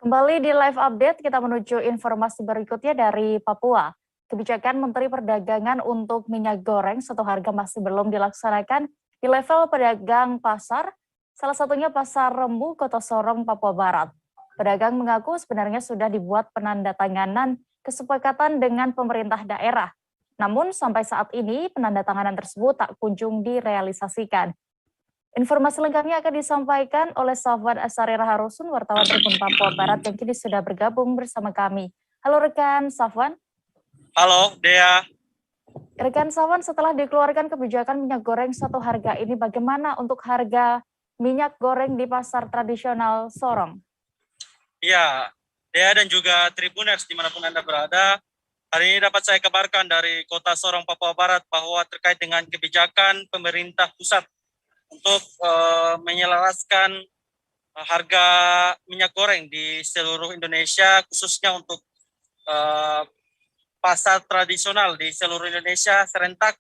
Kembali di live update, kita menuju informasi berikutnya dari Papua. Kebijakan Menteri Perdagangan untuk minyak goreng satu harga masih belum dilaksanakan di level pedagang pasar, salah satunya Pasar Rembu, Kota Sorong, Papua Barat. Pedagang mengaku sebenarnya sudah dibuat penandatanganan kesepakatan dengan pemerintah daerah. Namun sampai saat ini penandatanganan tersebut tak kunjung direalisasikan. Informasi lengkapnya akan disampaikan oleh Safwan Asari Raharusun, wartawan Tribun Papua Barat yang kini sudah bergabung bersama kami. Halo rekan Safwan. Halo Dea. Rekan Safwan, setelah dikeluarkan kebijakan minyak goreng satu harga ini, bagaimana untuk harga minyak goreng di pasar tradisional Sorong? Ya, Dea dan juga Tribuners dimanapun Anda berada, hari ini dapat saya kabarkan dari Kota Sorong, Papua Barat bahwa terkait dengan kebijakan pemerintah pusat untuk menyelaraskan harga minyak goreng di seluruh Indonesia, khususnya untuk pasar tradisional di seluruh Indonesia serentak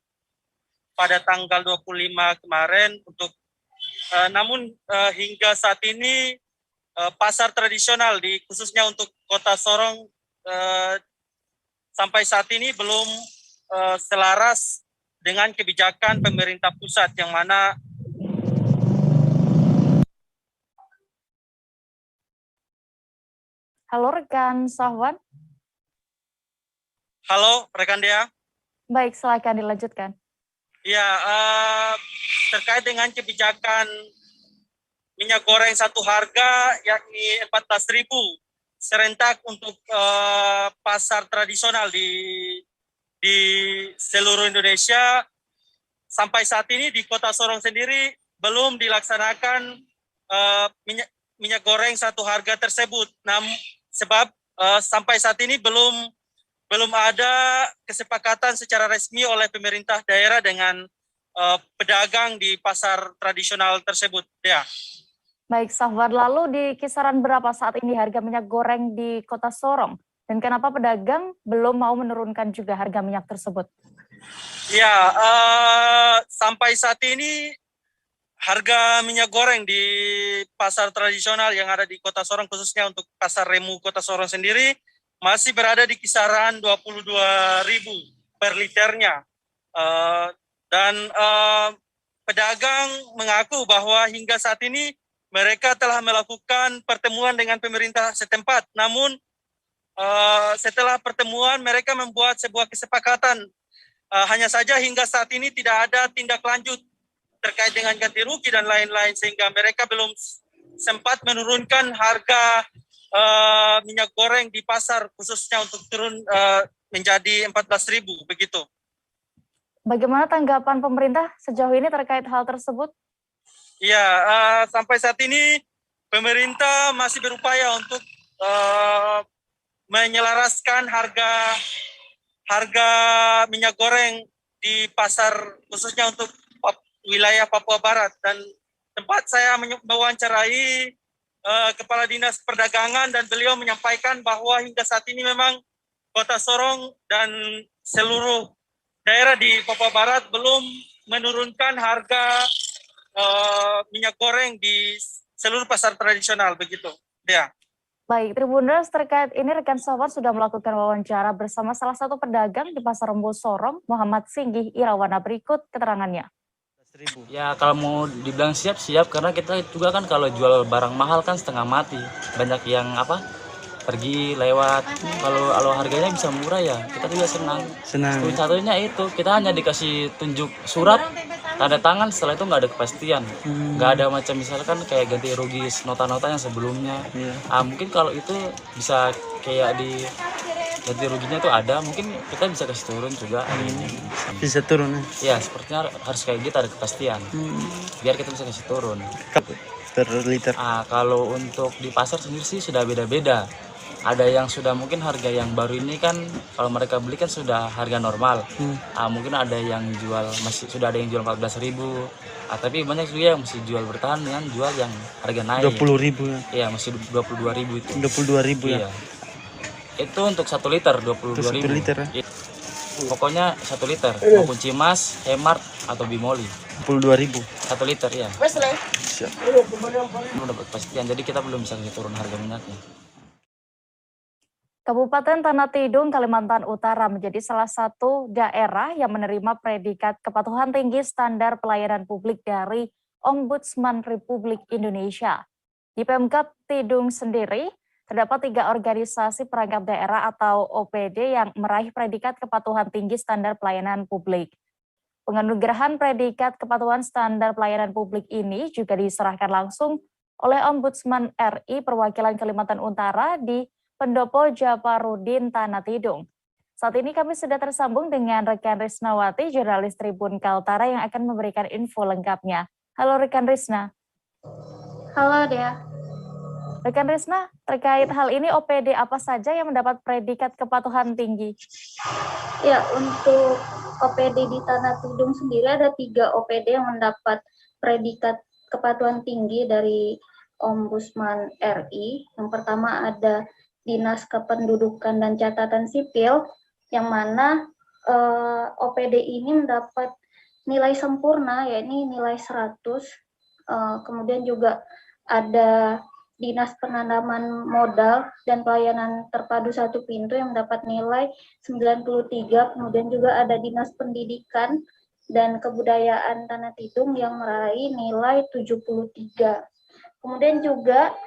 pada tanggal 25 kemarin. Namun hingga saat ini pasar tradisional khususnya untuk Kota Sorong sampai saat ini belum selaras dengan kebijakan pemerintah pusat, yang mana Halo rekan Safwan. Halo rekan Dea. Baik, silakan dilanjutkan. Ya, terkait dengan kebijakan minyak goreng satu harga yakni 14.000 serentak untuk pasar tradisional di seluruh Indonesia. Sampai saat ini di Kota Sorong sendiri belum dilaksanakan minyak goreng satu harga tersebut. Sebab sampai saat ini belum ada kesepakatan secara resmi oleh pemerintah daerah dengan pedagang di pasar tradisional tersebut. Ya. Baik, Safwan, lalu di kisaran berapa saat ini harga minyak goreng di Kota Sorong? Dan kenapa pedagang belum mau menurunkan juga harga minyak tersebut? Ya, sampai saat ini harga minyak goreng di pasar tradisional yang ada di Kota Sorong, khususnya untuk pasar Remu Kota Sorong sendiri, masih berada di kisaran 22.000 per liternya. Dan pedagang mengaku bahwa hingga saat ini mereka telah melakukan pertemuan dengan pemerintah setempat. Namun setelah pertemuan mereka membuat sebuah kesepakatan. Hanya saja hingga saat ini tidak ada tindak lanjut terkait dengan ganti rugi dan lain-lain, sehingga mereka belum sempat menurunkan harga minyak goreng di pasar, khususnya untuk turun menjadi 14.000 begitu. Bagaimana tanggapan pemerintah sejauh ini terkait hal tersebut? Ya, sampai saat ini pemerintah masih berupaya untuk menyelaraskan harga minyak goreng di pasar, khususnya untuk wilayah Papua Barat. Dan tempat saya mewawancarai Kepala Dinas Perdagangan, dan beliau menyampaikan bahwa hingga saat ini memang Kota Sorong dan seluruh daerah di Papua Barat belum menurunkan harga minyak goreng di seluruh pasar tradisional begitu. Ya. Baik, Tribuners, terkait ini rekan Safwan sudah melakukan wawancara bersama salah satu pedagang di Pasar Remu Sorong, Muhammad Singgih Irawana. Berikut keterangannya. Ya kalau mau dibilang siap karena kita juga kan kalau jual barang mahal kan setengah mati. Banyak yang pergi lewat. Kalau harganya bisa murah ya kita juga senang. Satunya itu kita hanya dikasih tunjuk surat, tanda tangan, setelah itu nggak ada kepastian, nggak ada macam misalkan kayak ganti rugi nota-nota yang sebelumnya. Mungkin kalau itu bisa kayak di ganti ruginya tuh ada, mungkin kita bisa kasih turun juga. Bisa turun ya? Sepertinya harus kayak gitu, ada kepastian biar kita bisa kasih turun per liter. Kalau untuk di pasar sendiri sih sudah beda-beda. Ada yang sudah mungkin harga yang baru ini kan kalau mereka beli kan sudah harga normal. Mungkin ada yang jual sudah ada yang jual 14.000. Tapi banyak juga yang masih jual bertahan dengan jual yang harga naik. 20.000 ya? Iya, masih 22.000 itu. 22.000 ya? Iya. Itu untuk 1 liter 22.000. 1 liter ya? Pokoknya 1 liter, maupun Cimas, Emart atau Bimoli. 22.000. 1 liter ya. Siap. Belum dapat kepastian, jadi kita belum bisa kasih turun harga minyaknya. Kabupaten Tanah Tidung, Kalimantan Utara menjadi salah satu daerah yang menerima predikat kepatuhan tinggi standar pelayanan publik dari Ombudsman Republik Indonesia. Di Pemkab Tidung sendiri, terdapat 3 organisasi perangkat daerah atau OPD yang meraih predikat kepatuhan tinggi standar pelayanan publik. Penganugerahan predikat kepatuhan standar pelayanan publik ini juga diserahkan langsung oleh Ombudsman RI perwakilan Kalimantan Utara di Pendopo Japarudin Tanah Tidung. Saat ini kami sudah tersambung dengan rekan Risnawati, jurnalis Tribun Kaltara yang akan memberikan info lengkapnya. Halo rekan Risna. Halo Dea. Rekan Risna, terkait hal ini OPD apa saja yang mendapat predikat kepatuhan tinggi? Ya, untuk OPD di Tanah Tidung sendiri ada 3 OPD yang mendapat predikat kepatuhan tinggi dari Ombudsman RI. Yang pertama ada Dinas Kependudukan dan Catatan Sipil, yang mana OPD ini mendapat nilai sempurna, yakni nilai 100. Kemudian juga ada Dinas Penanaman Modal dan Pelayanan Terpadu Satu Pintu yang mendapat nilai 93. Kemudian juga ada Dinas Pendidikan dan Kebudayaan Tanah Tidung yang meraih nilai 73. Kemudian juga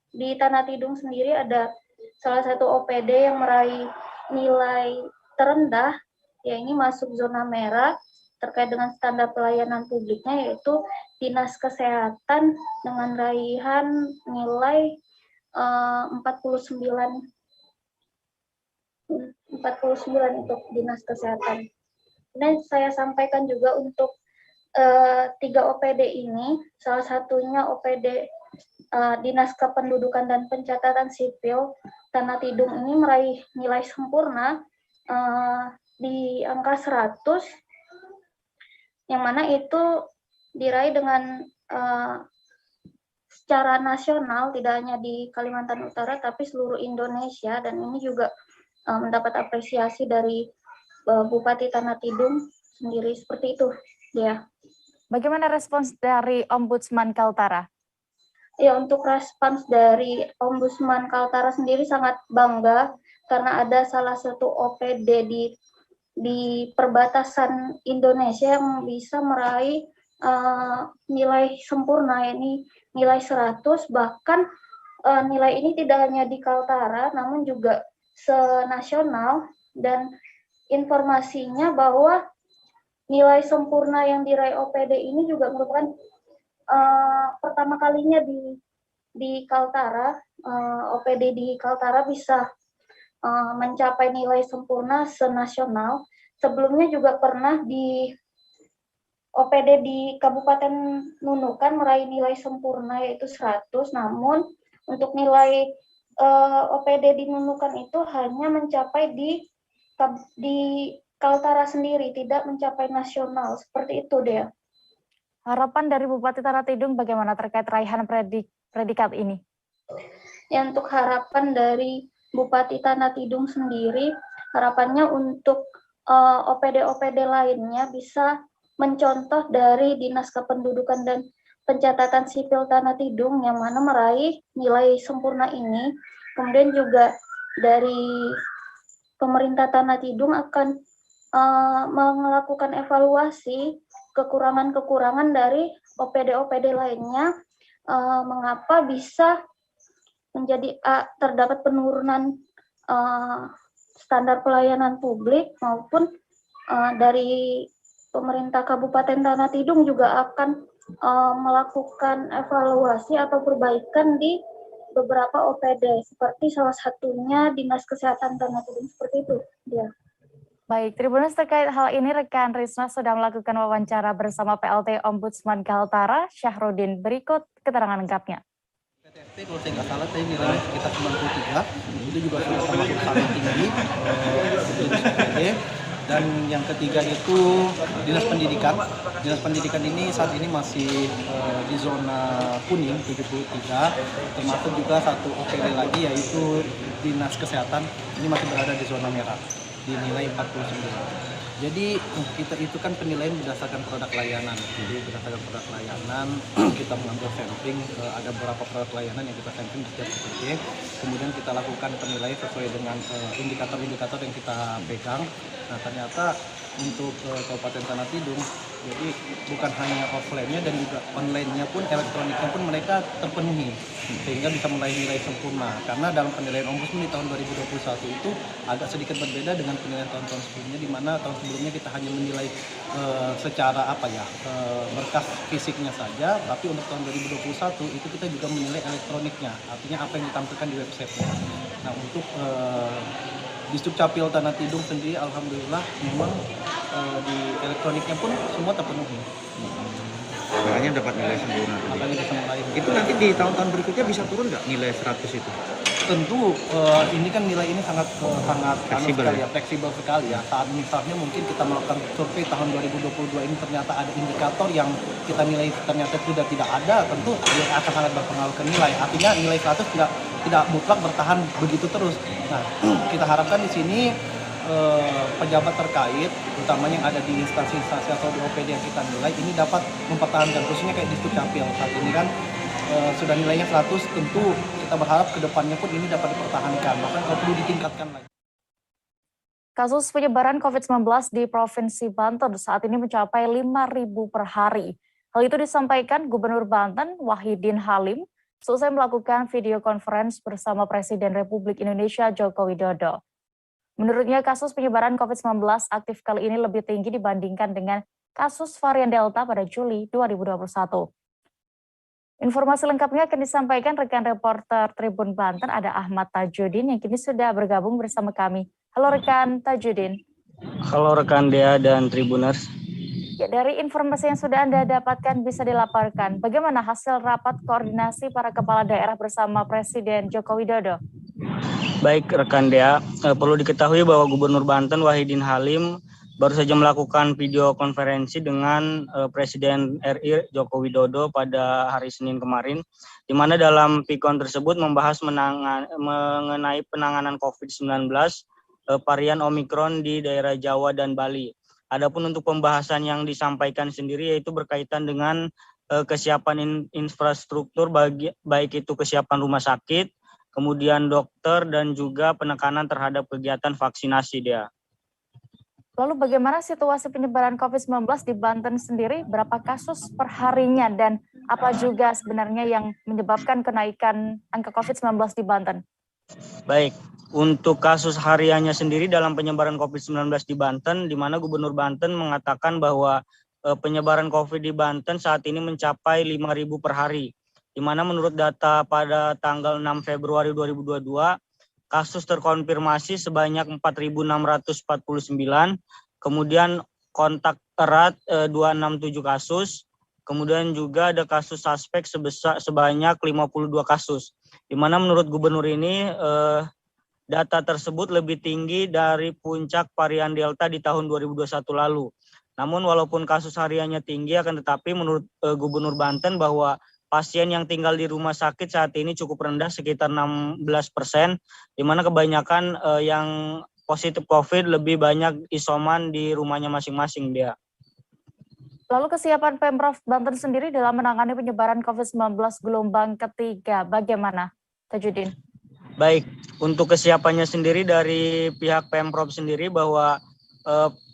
di Tanah Tidung sendiri ada salah satu OPD yang meraih nilai terendah, ya ini masuk zona merah terkait dengan standar pelayanan publiknya, yaitu Dinas Kesehatan dengan raihan nilai 49 untuk Dinas Kesehatan. Ini saya sampaikan juga untuk 3 OPD ini, salah satunya OPD Dinas Kependudukan dan Pencatatan Sipil Tanah Tidung ini meraih nilai sempurna di angka 100, yang mana itu diraih dengan secara nasional, tidak hanya di Kalimantan Utara tapi seluruh Indonesia, dan ini juga mendapat apresiasi dari Bupati Tanah Tidung sendiri, seperti itu ya. Bagaimana respons dari Ombudsman Kaltara? Ya, untuk respons dari Ombudsman Kaltara sendiri sangat bangga karena ada salah satu OPD di perbatasan Indonesia yang bisa meraih nilai sempurna, ini nilai 100, bahkan nilai ini tidak hanya di Kaltara namun juga senasional, dan informasinya bahwa nilai sempurna yang diraih OPD ini juga merupakan pertama kalinya di Kaltara. OPD di Kaltara bisa mencapai nilai sempurna senasional. Sebelumnya juga pernah di OPD di Kabupaten Nunukan meraih nilai sempurna yaitu 100, namun untuk nilai OPD di Nunukan itu hanya mencapai di Kaltara sendiri, tidak mencapai nasional, seperti itu deh. Harapan dari Bupati Tanah Tidung bagaimana terkait raihan predikat ini? Ya, untuk harapan dari Bupati Tanah Tidung sendiri, harapannya untuk OPD-OPD lainnya bisa mencontoh dari Dinas Kependudukan dan Pencatatan Sipil Tanah Tidung yang mana meraih nilai sempurna ini. Kemudian juga dari pemerintah Tanah Tidung akan melakukan evaluasi kekurangan-kekurangan dari OPD-OPD lainnya, mengapa bisa menjadi terdapat penurunan standar pelayanan publik, maupun dari pemerintah Kabupaten Tanah Tidung juga akan melakukan evaluasi atau perbaikan di beberapa OPD, seperti salah satunya Dinas Kesehatan Tanah Tidung, seperti itu. Ya. Baik, Tribuners, terkait hal ini rekan Risma sudah melakukan wawancara bersama PLT Ombudsman Kaltara, Syahrudin. Berikut keterangan lengkapnya. PTRT kalau saya nggak salah tadi nilainya sekitar 93, itu juga sudah termasuk paling tinggi dan yang ketiga itu Dinas Pendidikan. Dinas Pendidikan ini saat ini masih di zona kuning 73, termasuk juga satu OPD lagi yaitu Dinas Kesehatan, ini masih berada di zona merah di nilai 49. Jadi kita itu kan penilaian berdasarkan produk layanan. Jadi berdasarkan produk layanan kita mengambil sampling, ada beberapa produk layanan yang kita sampling di setiap OPD. Kemudian kita lakukan penilaian sesuai dengan indikator-indikator yang kita pegang. Nah, ternyata untuk Kabupaten Tanah Tidung, jadi bukan hanya offline-nya dan juga online-nya pun, elektroniknya pun mereka terpenuhi, sehingga bisa meraih nilai sempurna. Karena dalam penilaian Ombudsman di tahun 2021 itu agak sedikit berbeda dengan penilaian tahun-tahun sebelumnya, di mana tahun sebelumnya kita hanya menilai secara berkas fisiknya saja, tapi untuk tahun 2021 itu kita juga menilai elektroniknya, artinya apa yang ditampilkan di website-nya. Nah, untuk di Dukcapil Tanah Tidung sendiri, alhamdulillah memang di elektroniknya pun semua terpenuhi. Makanya dapat nilai sempurna. Makanya bisa meraih. Itu nanti di tahun-tahun berikutnya bisa turun nggak nilai 100 itu? Tentu ini kan nilai ini sangat fleksibel, fleksibel sekali ya. Saat misalnya mungkin kita melakukan survei tahun 2022 ini ternyata ada indikator yang kita nilai ternyata sudah tidak ada, tentu dia akan sangat berpengaruh ke nilai. Artinya nilai 100 tidak mutlak bertahan begitu terus. Nah, kita harapkan di sini pejabat terkait, utamanya yang ada di instansi-instansi atau di OPD yang kita nilai, ini dapat mempertahankan, khususnya kayak di Dukcapil saat ini kan sudah nilainya 100, tentu kita berharap ke depannya pun ini dapat dipertahankan, bahkan kalau perlu ditingkatkan lagi. Kasus penyebaran COVID-19 di Provinsi Banten saat ini mencapai 5.000 per hari. Hal itu disampaikan Gubernur Banten Wahidin Halim selesai melakukan video conference bersama Presiden Republik Indonesia Joko Widodo. Menurutnya kasus penyebaran COVID-19 aktif kali ini lebih tinggi dibandingkan dengan kasus varian Delta pada Juli 2021. Informasi lengkapnya akan disampaikan rekan reporter Tribun Banten, ada Ahmad Tajudin yang kini sudah bergabung bersama kami. Halo rekan Tajudin. Halo rekan Dea dan Tribuners. Ya, dari informasi yang sudah Anda dapatkan bisa dilaporkan, bagaimana hasil rapat koordinasi para kepala daerah bersama Presiden Joko Widodo? Baik rekan Dea, perlu diketahui bahwa Gubernur Banten Wahidin Halim baru saja melakukan video konferensi dengan Presiden RI Joko Widodo pada hari Senin kemarin, di mana dalam pikon tersebut membahas mengenai penanganan COVID-19 varian Omikron di daerah Jawa dan Bali. Adapun untuk pembahasan yang disampaikan sendiri yaitu berkaitan dengan kesiapan infrastruktur baik itu kesiapan rumah sakit, kemudian dokter dan juga penekanan terhadap kegiatan vaksinasi dia. Lalu bagaimana situasi penyebaran COVID-19 di Banten sendiri? Berapa kasus per harinya dan apa juga sebenarnya yang menyebabkan kenaikan angka COVID-19 di Banten? Baik, untuk kasus hariannya sendiri dalam penyebaran COVID-19 di Banten, di mana Gubernur Banten mengatakan bahwa penyebaran COVID di Banten saat ini mencapai 5.000 per hari. Di mana menurut data pada tanggal 6 Februari 2022, kasus terkonfirmasi sebanyak 4.649, kemudian kontak erat 267 kasus, kemudian juga ada kasus suspek sebanyak 52 kasus. Di mana menurut gubernur ini data tersebut lebih tinggi dari puncak varian Delta di tahun 2021 lalu. Namun walaupun kasus hariannya tinggi, akan tetapi menurut Gubernur Banten bahwa pasien yang tinggal di rumah sakit saat ini cukup rendah, sekitar 16%, di mana kebanyakan yang positif COVID lebih banyak isoman di rumahnya masing-masing dia. Lalu kesiapan Pemprov Banten sendiri dalam menangani penyebaran COVID-19 gelombang ketiga, bagaimana, Tajudin? Baik, untuk kesiapannya sendiri dari pihak Pemprov sendiri bahwa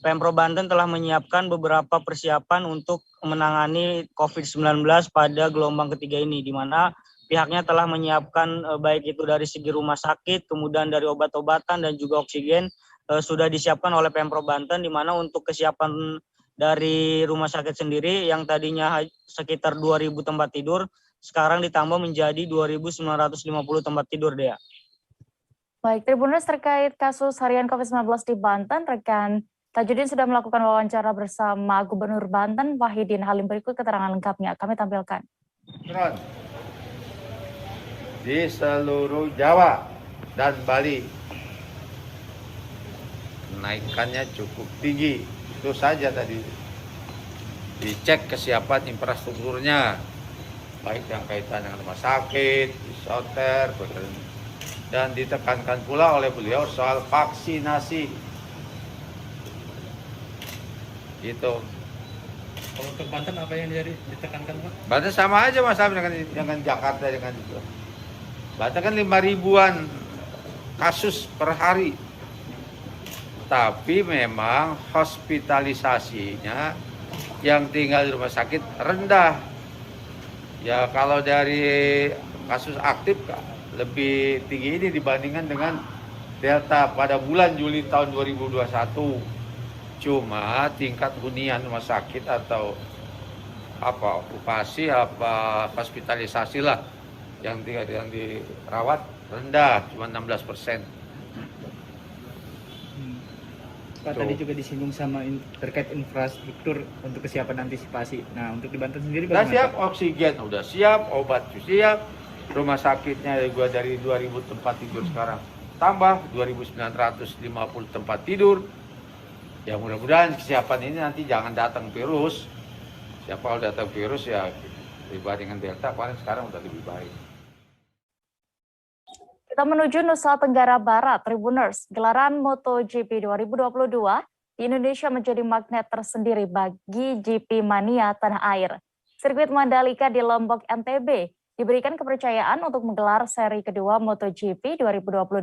Pemprov Banten telah menyiapkan beberapa persiapan untuk menangani COVID-19 pada gelombang ketiga ini, di mana pihaknya telah menyiapkan baik itu dari segi rumah sakit, kemudian dari obat-obatan dan juga oksigen sudah disiapkan oleh Pemprov Banten, di mana untuk kesiapan dari rumah sakit sendiri yang tadinya sekitar 2.000 tempat tidur, sekarang ditambah menjadi 2.950 tempat tidur, Dea. Baik, Tribuners, terkait kasus harian COVID-19 di Banten, rekan Tajudin sudah melakukan wawancara bersama Gubernur Banten Wahidin Halim. Berikut keterangan lengkapnya kami tampilkan. Di seluruh Jawa dan Bali kenaikannya cukup tinggi. Itu saja tadi dicek kesiapan infrastrukturnya, baik yang kaitan dengan rumah sakit, isoter, dan ditekankan pula oleh beliau soal vaksinasi. Gitu. Kalau untuk Banten apa yang ditekankan, Pak? Banten sama aja Mas dengan Jakarta dengan itu. Banten kan 5.000-an kasus per hari. Tapi memang hospitalisasinya yang tinggal di rumah sakit rendah. Ya kalau dari kasus aktif lebih tinggi ini dibandingkan dengan Delta pada bulan Juli tahun 2021. Cuma tingkat hunian rumah sakit atau okupasi hospitalisasi lah yang dirawat rendah, cuma 16%. Pak, tadi juga disinggung sama terkait infrastruktur untuk kesiapan antisipasi. Nah, untuk di Banten sendiri bagaimana? Sudah siap, oksigen udah siap, obat siap, rumah sakitnya juga dari 2.000 tempat tidur sekarang tambah 2.950 tempat tidur. Ya mudah-mudahan kesiapan ini nanti jangan datang virus. Siapa kalau datang virus ya dibandingkan Delta paling sekarang udah lebih baik. Kita menuju Nusa Tenggara Barat, Tribuners. Gelaran MotoGP 2022 di Indonesia menjadi magnet tersendiri bagi GP mania tanah air. Sirkuit Mandalika di Lombok, NTB diberikan kepercayaan untuk menggelar seri kedua MotoGP 2022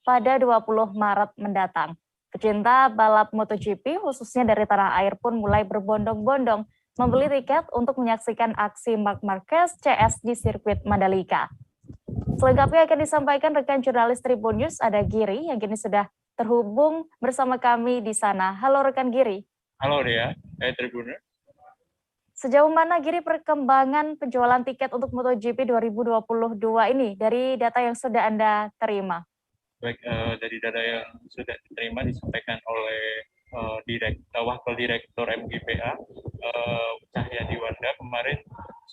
pada 20 Maret mendatang. Pecinta balap MotoGP khususnya dari tanah air pun mulai berbondong-bondong membeli tiket untuk menyaksikan aksi Marc Marquez CS di sirkuit Mandalika. Selengkapnya akan disampaikan rekan jurnalis Tribun News, ada Giri yang kini sudah terhubung bersama kami di sana. Halo rekan Giri. Halo Dea, saya Tribuners. Sejauh mana Giri perkembangan penjualan tiket untuk MotoGP 2022 ini dari data yang sudah Anda terima? Baik, dari data yang sudah diterima disampaikan oleh Wakil Direktur MGPA, Cahya Diwanda, kemarin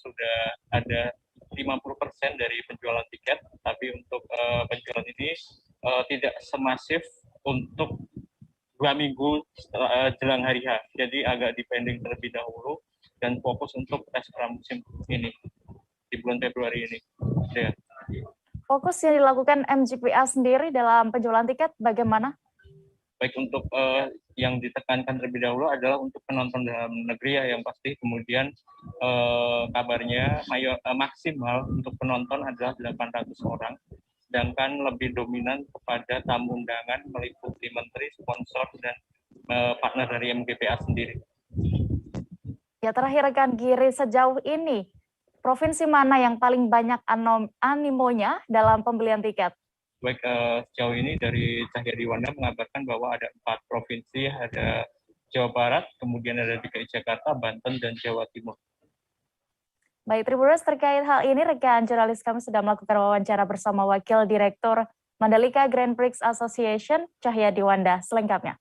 sudah ada 50% dari penjualan tiket, tapi untuk penjualan ini tidak semasif untuk 2 minggu jelang hari H, jadi agak dipending terlebih dahulu dan fokus untuk tes pramusim ini di bulan Februari ini. Ya. Fokus yang dilakukan MGPA sendiri dalam penjualan tiket bagaimana? Baik, untuk yang ditekankan terlebih dahulu adalah untuk penonton dalam negeri ya, yang pasti. Kemudian kabarnya maksimal untuk penonton adalah 800 orang, sedangkan lebih dominan kepada tamu undangan meliputi menteri, sponsor, dan partner dari MGPA sendiri. Ya, terakhir rekan Giri, sejauh ini provinsi mana yang paling banyak animonya dalam pembelian tiket? Baik, sejauh ini dari Cahya Diwanda mengabarkan bahwa ada 4 provinsi, ada Jawa Barat, kemudian ada DKI Jakarta, Banten, dan Jawa Timur. Baik, Tribuners, terkait hal ini rekan jurnalis kami sudah melakukan wawancara bersama Wakil Direktur Mandalika Grand Prix Association, Cahya Diwanda. Selengkapnya.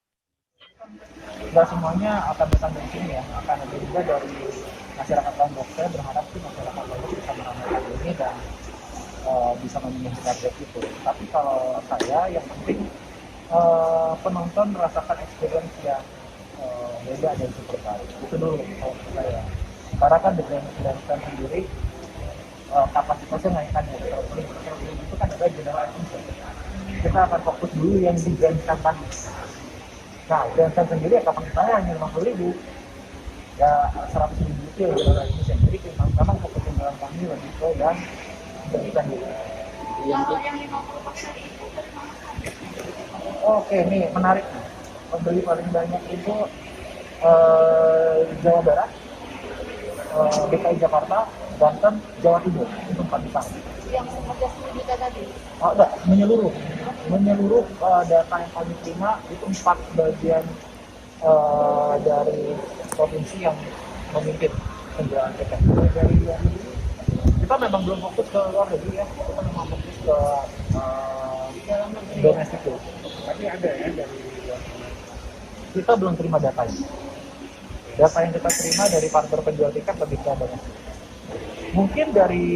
Nggak semuanya akan datang dari sini ya, akan ada juga dari masyarakat Lombok. Saya berharap sih masyarakat Lombok bisa meramaikan ini dan bisa memenuhi target itu. Tapi kalau saya, yang penting penonton merasakan experience yang beda dan super baik. Itu dulu kalau saya. Karena kan di Grand Prix sendiri kapasitasnya naikkan ya. Itu kan ada general admission. Kita akan fokus dulu yang di Grand Prix tadi. Nah, Grand Prix sendiri ya kapasitasnya hanya 50.000. Ya 100.000 itu ya general admission. Jadi memang fokus penjualan kami lebih ke yang berikan dulu. Oke, nih menarik. Pembeli paling banyak itu Jawa Barat, DKI Jakarta, Banten, Jawa Timur. Itu 4 besar. Yang seperti kita tadi? Oh, enggak, menyeluruh. Menyeluruh data yang kami terima itu 4 bagian dari provinsi yang memimpin penjualan tiket. Dari luar negeri, kita memang belum fokus ke luar negeri ya. Kita memang fokus ke domestik dulu. Tapi ada ya dari luar negeri. Kita belum terima datanya. Data yang kita terima dari partner penjual tiket lebih ke domestik. Mungkin dari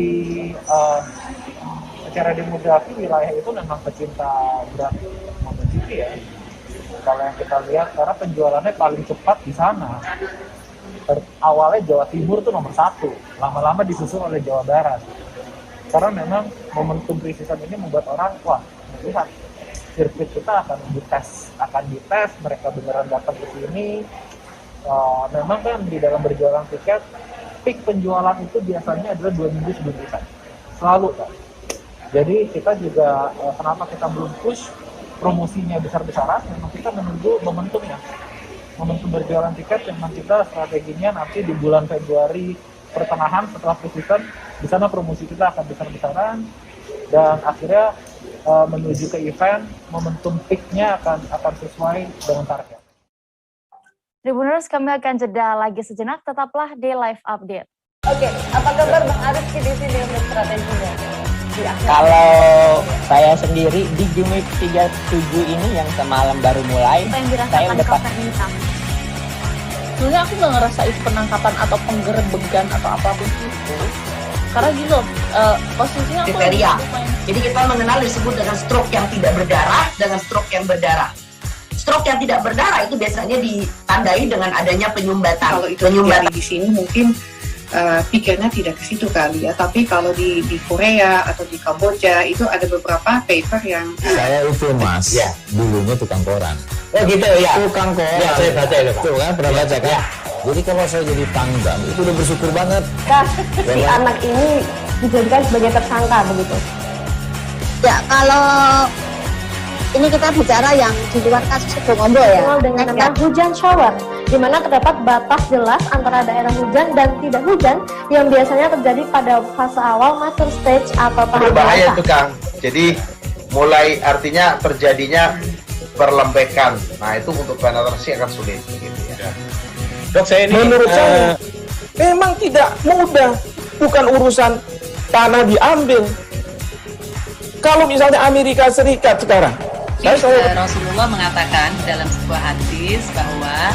secara demografi wilayah itu memang pecinta berat MotoGP ya. Kalau yang kita lihat, karena penjualannya paling cepat di sana. Awalnya Jawa Timur tuh nomor 1, lama-lama disusul oleh Jawa Barat. Karena memang momentum pre-season ini membuat orang, wah, lihat sirkuit kita akan dites, mereka beneran datang ke sini. Memang kan di dalam berjualan tiket, peak penjualan itu biasanya adalah 2 minggu sebelum event. Selalu kan. Jadi kita juga, kenapa kita belum push promosinya besar-besaran, memang kita menunggu momentumnya. Momentum berjualan tiket memang kita strateginya nanti di bulan Februari pertengahan setelah pre-season, di sana promosi kita akan besar-besaran dan akhirnya menuju ke event, momentum peak-nya akan sesuai dengan target. Tribuners, kami akan jeda lagi sejenak, tetaplah di live update. Oke, apa kabar Bang Arif di sini untuk strateginya? Kalau saya sendiri di Jumip 37 ini yang semalam baru mulai, saya udah pas. Sebenarnya aku nggak ngerasa itu penangkapan atau penggerebegan atau apapun itu. Karena gitu, posisinya aku kriteria. Jadi kita mengenal disebut dengan stroke yang tidak berdarah dengan stroke yang berdarah. Stroke yang tidak berdarah itu biasanya ditandai dengan adanya penyumbatan. Kalau itu terjadi di sini mungkin pikirnya tidak ke situ kali ya, tapi kalau di Korea atau di Kamboja itu ada beberapa paper yang saya itu mas, ya dulunya tukang koran. Oh gitu ya. Tukang koran. Ya, saya baca itu Pak. Tuh kan pernah baca kan? Ya. Jadi kalau saya jadi pangdam itu udah bersyukur banget. Si anak ini dijadikan sebagai tersangka begitu. Ya, kalau ini kita bicara yang di luar kasus Sebongombo ya. Dengan nama hujan shower, di mana terdapat batas jelas antara daerah hujan dan tidak hujan yang biasanya terjadi pada fase awal mature stage atau tahap berbahaya itu Kang. Jadi mulai artinya terjadinya perlembekan. Nah itu untuk penetrasi akan sulit gitu ya. Dok, saya ini menurut saya memang tidak mudah, bukan urusan tanah diambil. Kalau misalnya Amerika Serikat sekarang, Rasulullah mengatakan dalam sebuah hadis bahwa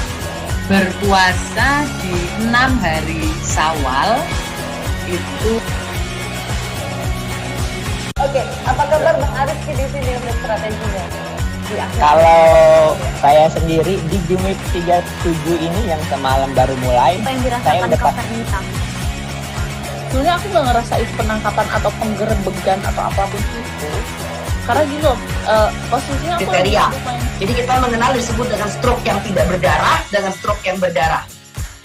berpuasa di 6 hari Syawal itu. Oke, apa kabar Bang Arifki di sini untuk strateginya? Kalau saya sendiri di Jumip 37 ini yang semalam baru mulai, saya udah pas. Sebenarnya aku nggak ngerasain penangkapan atau penggerebegan atau apapun itu. Karena gini loh, posisinya aku kriteria. Jadi kita mengenal disebut dengan stroke yang tidak berdarah dengan stroke yang berdarah.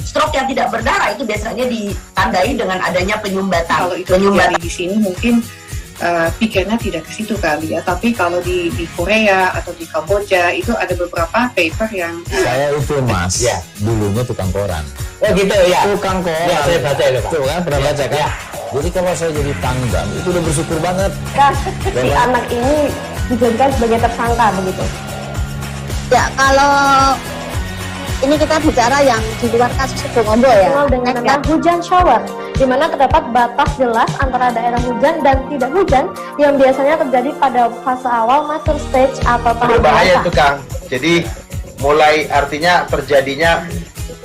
Stroke yang tidak berdarah itu biasanya ditandai dengan adanya penyumbatan. Kalau itu terjadi di sini mungkin pikirnya tidak ke situ kali ya. Tapi kalau di Korea atau di Kamboja itu ada beberapa paper yang Saya itu Mas, Ya. dulunya tukang koran. Oh gitu ya. Tukang koran. Ya, saya baca itu Pak. Tuh kan, pernah baca kan? Ya. Jadi kalau saya jadi pangdam, itu udah bersyukur banget. Si anak ini dijadikan sebagai tersangka begitu. Ya, kalau ini kita bicara yang di luar kasus Bongombo ya. Dengan nama hujan shower, di mana terdapat batas jelas antara daerah hujan dan tidak hujan yang biasanya terjadi pada fase awal mature stage atau tahap Berbahaya dewasa. itu Kang. Jadi mulai artinya terjadinya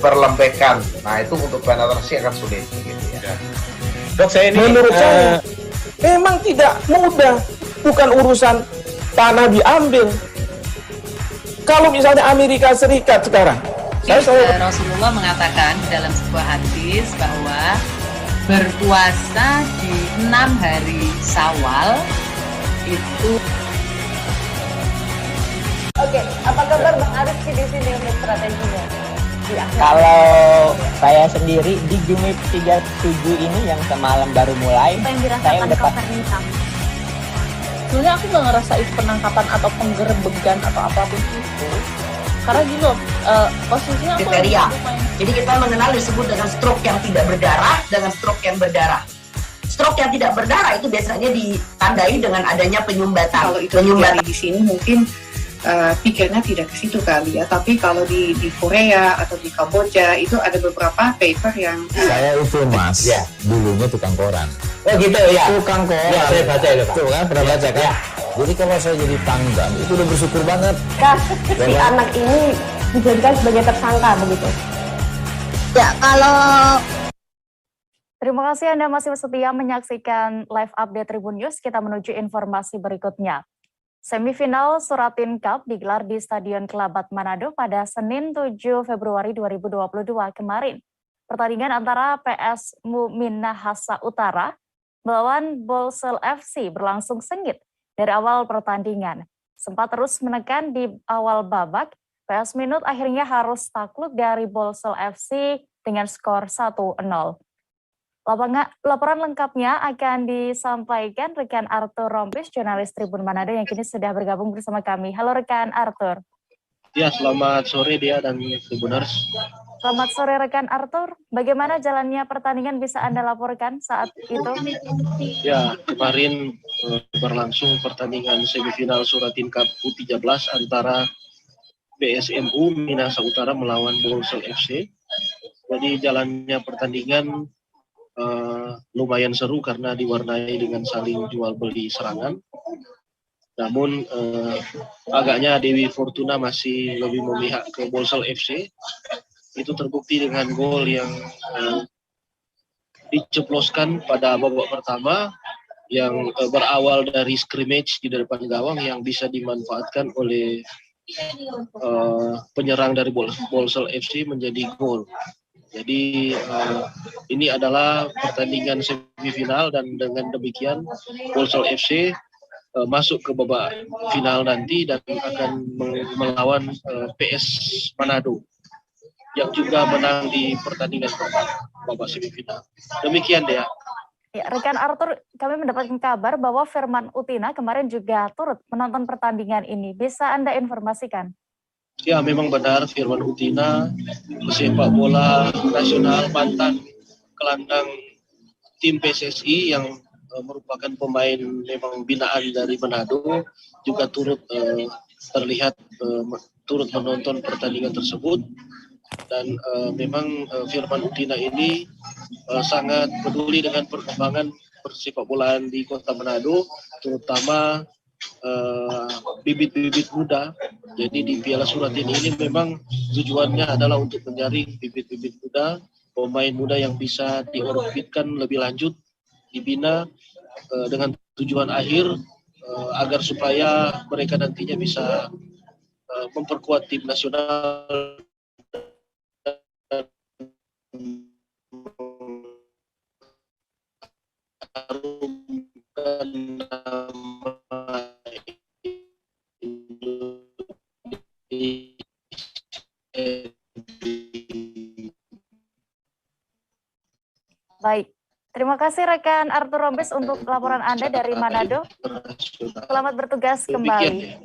perlembekan. Nah itu untuk penetrasi akan sulit. Gitu ya. Dok, saya ini menurut saya memang tidak mudah, bukan urusan tanah diambil. Kalau misalnya Amerika Serikat sekarang, Rasulullah mengatakan dalam sebuah hadis bahwa berpuasa di 6 hari Syawal itu. Oke, apa kabar Bang Arifki di sini untuk strateginya? Kalau saya sendiri di Jumip 37 ini yang semalam baru mulai, saya udah pas. Sebenarnya aku nggak ngerasain penangkapan atau penggerebegan atau apapun itu. Karena gini loh, posisinya aku kriteria. Jadi kita mengenal disebut dengan stroke yang tidak berdarah dengan stroke yang berdarah. Stroke yang tidak berdarah itu biasanya ditandai dengan adanya penyumbatan. Kalau itu terjadi di sini mungkin pikirnya tidak ke situ kali ya. Tapi kalau di Korea atau di Kamboja itu ada beberapa paper yang Saya itu Mas, Ya. dulunya tukang koran. Oh gitu ya. Tukang koran. Ya, saya baca itu Pak. Tuh kan, pernah baca kan? Ya. Jadi kalau saya jadi pangdam, itu udah bersyukur banget. Si anak ini dijadikan sebagai tersangka begitu. Ya, kalau Terima kasih Anda masih setia menyaksikan live update Tribun News. Kita menuju informasi berikutnya. Semifinal Suratin Cup digelar di Stadion Kelabat Manado pada Senin 7 Februari 2022 kemarin. Pertandingan antara PS Minahasa Utara melawan Bolsel FC berlangsung sengit dari awal pertandingan. Sempat terus menekan di awal babak, PS Minut akhirnya harus takluk dari Bolsel FC dengan skor 1-0. Laporan lengkapnya akan disampaikan rekan Arthur Rompis, jurnalis Tribun Manado yang kini sudah bergabung bersama kami. Halo rekan Arthur. Ya, selamat sore Dia dan Tribuners. Selamat sore rekan Arthur. Bagaimana jalannya pertandingan bisa Anda laporkan saat itu? Ya, kemarin berlangsung pertandingan semifinal Suratin Cup U13 antara PSMU Minahasa Utara melawan Bolsel FC. Jadi jalannya pertandingan lumayan seru karena diwarnai dengan saling jual beli serangan. Namun agaknya Dewi Fortuna masih lebih memihak ke Bolsel FC. Itu terbukti dengan gol yang diceploskan pada babak pertama yang berawal dari scrimmage di depan gawang yang bisa dimanfaatkan oleh penyerang dari Bolsel FC menjadi gol. Jadi ini adalah pertandingan semifinal dan dengan demikian Bolsel FC masuk ke babak final nanti dan akan melawan PS Manado yang juga menang di pertandingan babak semifinal. Demikian Dea. Ya, rekan Arthur, kami mendapatkan kabar bahwa Firman Utina kemarin juga turut menonton pertandingan ini. Bisa Anda informasikan? Ya, memang benar Firman Utina, pesepak bola nasional mantan gelandang tim PSSI yang merupakan pemain memang binaan dari Manado, juga turut terlihat turut menonton pertandingan tersebut. Dan memang Firman Utina ini sangat peduli dengan perkembangan persepak bolaan di Kota Manado, terutama bibit-bibit muda. Jadi di Piala Suratin ini memang tujuannya adalah untuk menyaring bibit-bibit muda, pemain muda yang bisa diorbitkan lebih lanjut, dibina dengan tujuan akhir agar supaya mereka nantinya bisa memperkuat tim nasional Baik, terima kasih rekan Arthur Rombes untuk laporan Anda dari Manado. Selamat bertugas kembali.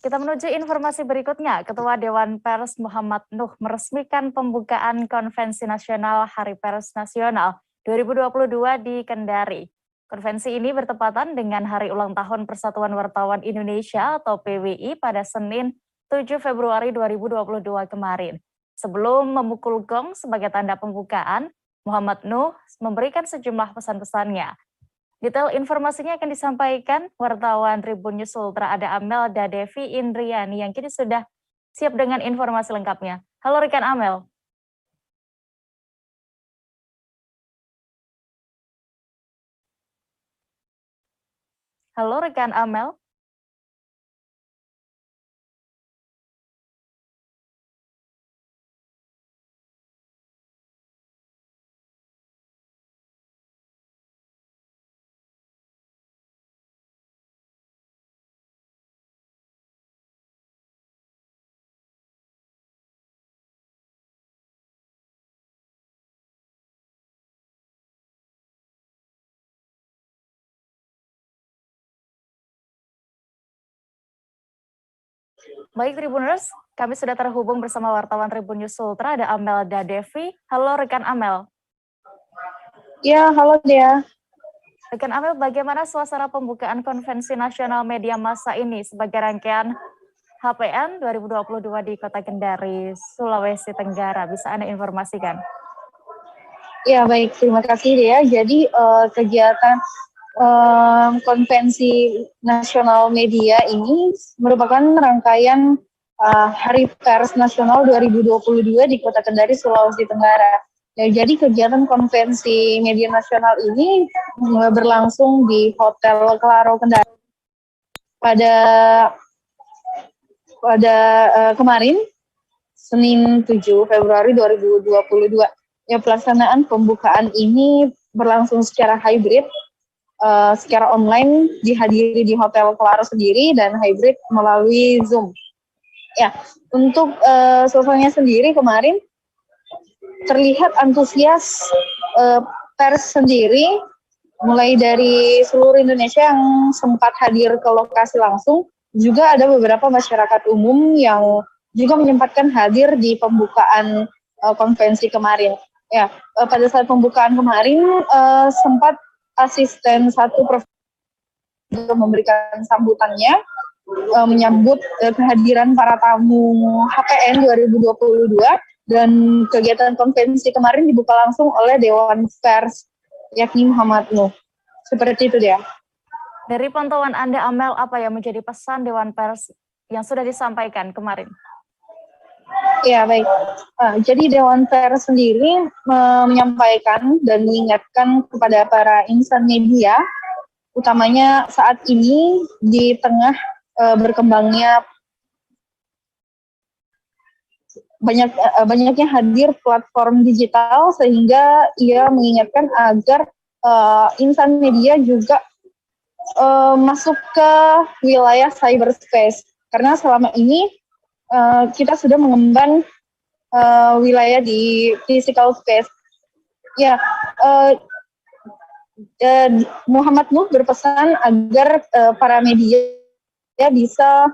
Kita menuju informasi berikutnya. Ketua Dewan Pers Muhammad Nuh meresmikan pembukaan Konvensi Nasional Hari Pers Nasional 2022 di Kendari. Konvensi ini bertepatan dengan Hari Ulang Tahun Persatuan Wartawan Indonesia atau PWI pada Senin 7 Februari 2022 kemarin. Sebelum memukul gong sebagai tanda pembukaan, Muhammad Nuh memberikan sejumlah pesan-pesannya. Detail informasinya akan disampaikan wartawan Tribun News Ultra ada Amelda Devi Indriani yang kini sudah siap dengan informasi lengkapnya. Halo rekan Amel. Halo rekan Amel. Baik Tribuners, kami sudah terhubung bersama wartawan Tribun News Ultra, ada Amelda Devi. Halo rekan Amel. Ya, halo Dea. Rekan Amel, bagaimana suasana pembukaan Konvensi Nasional Media Massa ini sebagai rangkaian HPN 2022 di Kota Kendari, Sulawesi Tenggara? Bisa Anda informasikan? Ya, baik. Terima kasih Dea. Jadi kegiatan Konvensi Nasional Media ini merupakan rangkaian Hari Pers Nasional 2022 di Kota Kendari, Sulawesi Tenggara. Ya, jadi kegiatan Konvensi Media Nasional ini berlangsung di Hotel Claro Kendari pada kemarin Senin 7 Februari 2022. Ya, pelaksanaan pembukaan ini berlangsung secara hybrid. Secara online dihadiri di Hotel Claro sendiri dan hybrid melalui Zoom. Ya, untuk suasananya sendiri kemarin terlihat antusias pers sendiri, mulai dari seluruh Indonesia yang sempat hadir ke lokasi langsung, juga ada beberapa masyarakat umum yang juga menyempatkan hadir di pembukaan konvensi kemarin. Ya, pada saat pembukaan kemarin sempat asisten satu profesor memberikan sambutannya menyambut kehadiran para tamu HPN 2022 dan kegiatan konvensi kemarin dibuka langsung oleh Dewan Pers yakni Muhammad Nuh. Seperti itu dia. Dari pantauan Anda Amel, apa yang menjadi pesan Dewan Pers yang sudah disampaikan kemarin? Ya, baik. Jadi Dewan Pers sendiri menyampaikan dan mengingatkan kepada para insan media, utamanya saat ini di tengah berkembangnya banyaknya hadir platform digital, sehingga ia mengingatkan agar insan media juga masuk ke wilayah cyberspace, karena selama ini kita sudah mengemban wilayah di physical space. Ya, Muhammad Nuh berpesan agar para media bisa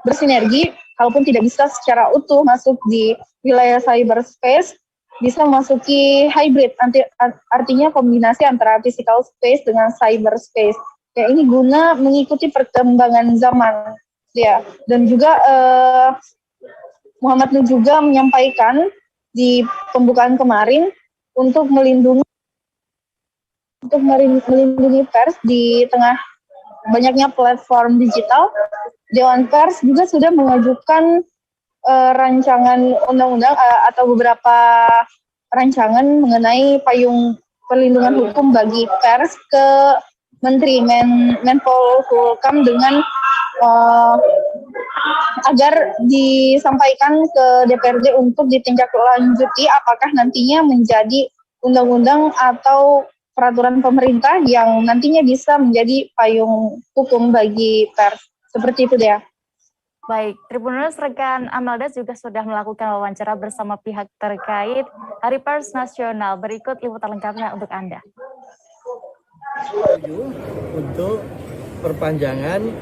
bersinergi, kalaupun tidak bisa secara utuh masuk di wilayah cyberspace, bisa memasuki hybrid, artinya kombinasi antara physical space dengan cyberspace. Ya, ini guna mengikuti perkembangan zaman. Ya, dan juga Muhammad Nur juga menyampaikan di pembukaan kemarin untuk melindungi pers di tengah banyaknya platform digital. Dewan Pers juga sudah mengajukan rancangan undang-undang atau beberapa rancangan mengenai payung perlindungan hukum bagi pers ke Menteri Menpolhukam dengan agar disampaikan ke DPRD untuk ditindaklanjuti apakah nantinya menjadi undang-undang atau peraturan pemerintah yang nantinya bisa menjadi payung hukum bagi pers. Seperti itu deh. Baik, Tribuners, rekan Amelda juga sudah melakukan wawancara bersama pihak terkait Hari Pers Nasional. Berikut liputan lengkapnya untuk Anda. Untuk perpanjangan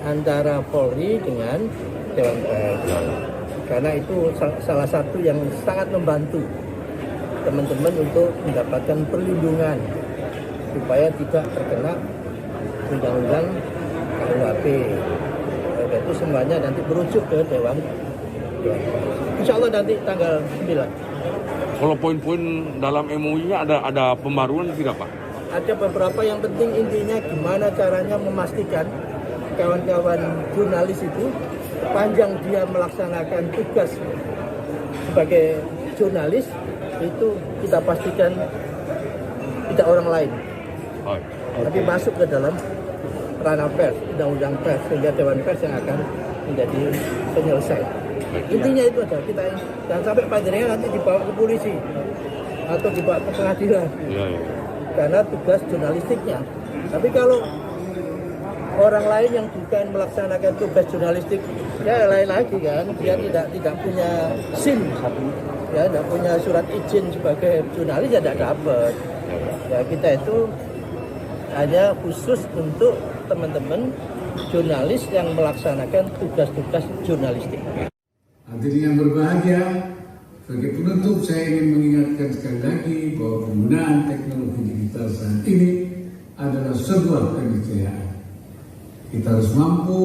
antara Polri dengan Dewan Pers. Karena itu salah satu yang sangat membantu teman-teman untuk mendapatkan perlindungan supaya tidak terkena undang-undang KUHP. Itu semuanya nanti merujuk ke Dewan. Insya Allah nanti tanggal 9. Kalau poin-poin dalam MOU-nya ada pembaruan tidak, Pak? Ada beberapa yang penting, intinya gimana caranya memastikan kawan-kawan jurnalis itu sepanjang dia melaksanakan tugas sebagai jurnalis itu kita pastikan tidak orang lain, tapi masuk ke dalam ranah pers, undang-undang pers, sehingga Dewan Pers yang akan menjadi penyelesai. Intinya itu aja, kita jangan sampai panjangnya nanti dibawa ke polisi atau dibawa ke pengadilan, karena tugas jurnalistiknya. Tapi kalau orang lain yang bukan melaksanakan tugas jurnalistik, ya lain lagi kan, dia tidak punya SIM, ya tidak punya surat izin sebagai jurnalis, ya tidak dapat. Ya kita itu hanya khusus untuk teman-teman jurnalis yang melaksanakan tugas-tugas jurnalistik. Hadirin yang berbahagia, sebagai penutup saya ingin mengingatkan sekali lagi bahwa penggunaan teknologi digital saat ini adalah sebuah keniscayaan. Kita harus mampu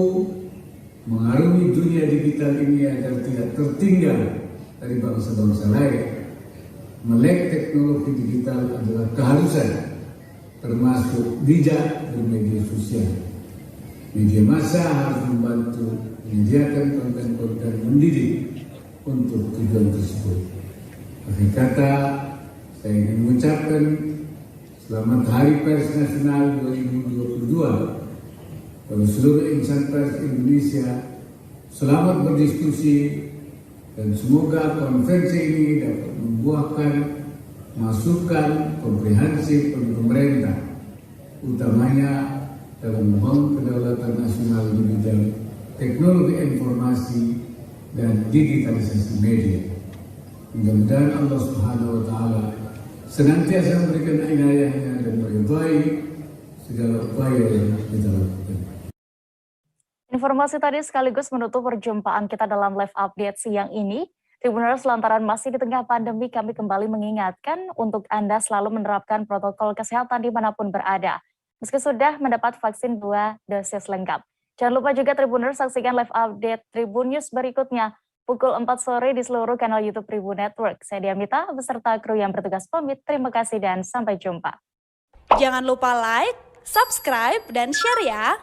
mengarungi dunia digital ini agar tidak tertinggal dari bangsa-bangsa lain. Melek teknologi digital adalah keharusan, termasuk bijak bermedia sosial. Media massa harus membantu menyediakan konten-konten mendidik untuk tujuan tersebut. Akhir kata, saya ingin mengucapkan selamat Hari Pers Nasional 2022 bagi seluruh insan pers Indonesia. Selamat berdiskusi dan semoga konferensi ini dapat membuahkan masukan komprehensif bagi pemerintah, utamanya dalam membangun kedaulatan nasional di bidang teknologi informasi dan digitalisasi media. Mudah-mudahan Allah Subhanahu wa Ta'ala senantiasa memberikan inayahnya dan meridhai segala upaya yang kita lakukan. Informasi tadi sekaligus menutup perjumpaan kita dalam live update siang ini. Tribuners, lantaran masih di tengah pandemi, kami kembali mengingatkan untuk Anda selalu menerapkan protokol kesehatan dimanapun berada, meski sudah mendapat vaksin 2 dosis lengkap. Jangan lupa juga Tribuners saksikan live update Tribun News berikutnya pukul 4 sore di seluruh kanal YouTube Tribun Network. Saya Diamita beserta kru yang bertugas pamit. Terima kasih dan sampai jumpa. Jangan lupa like, subscribe, dan share ya.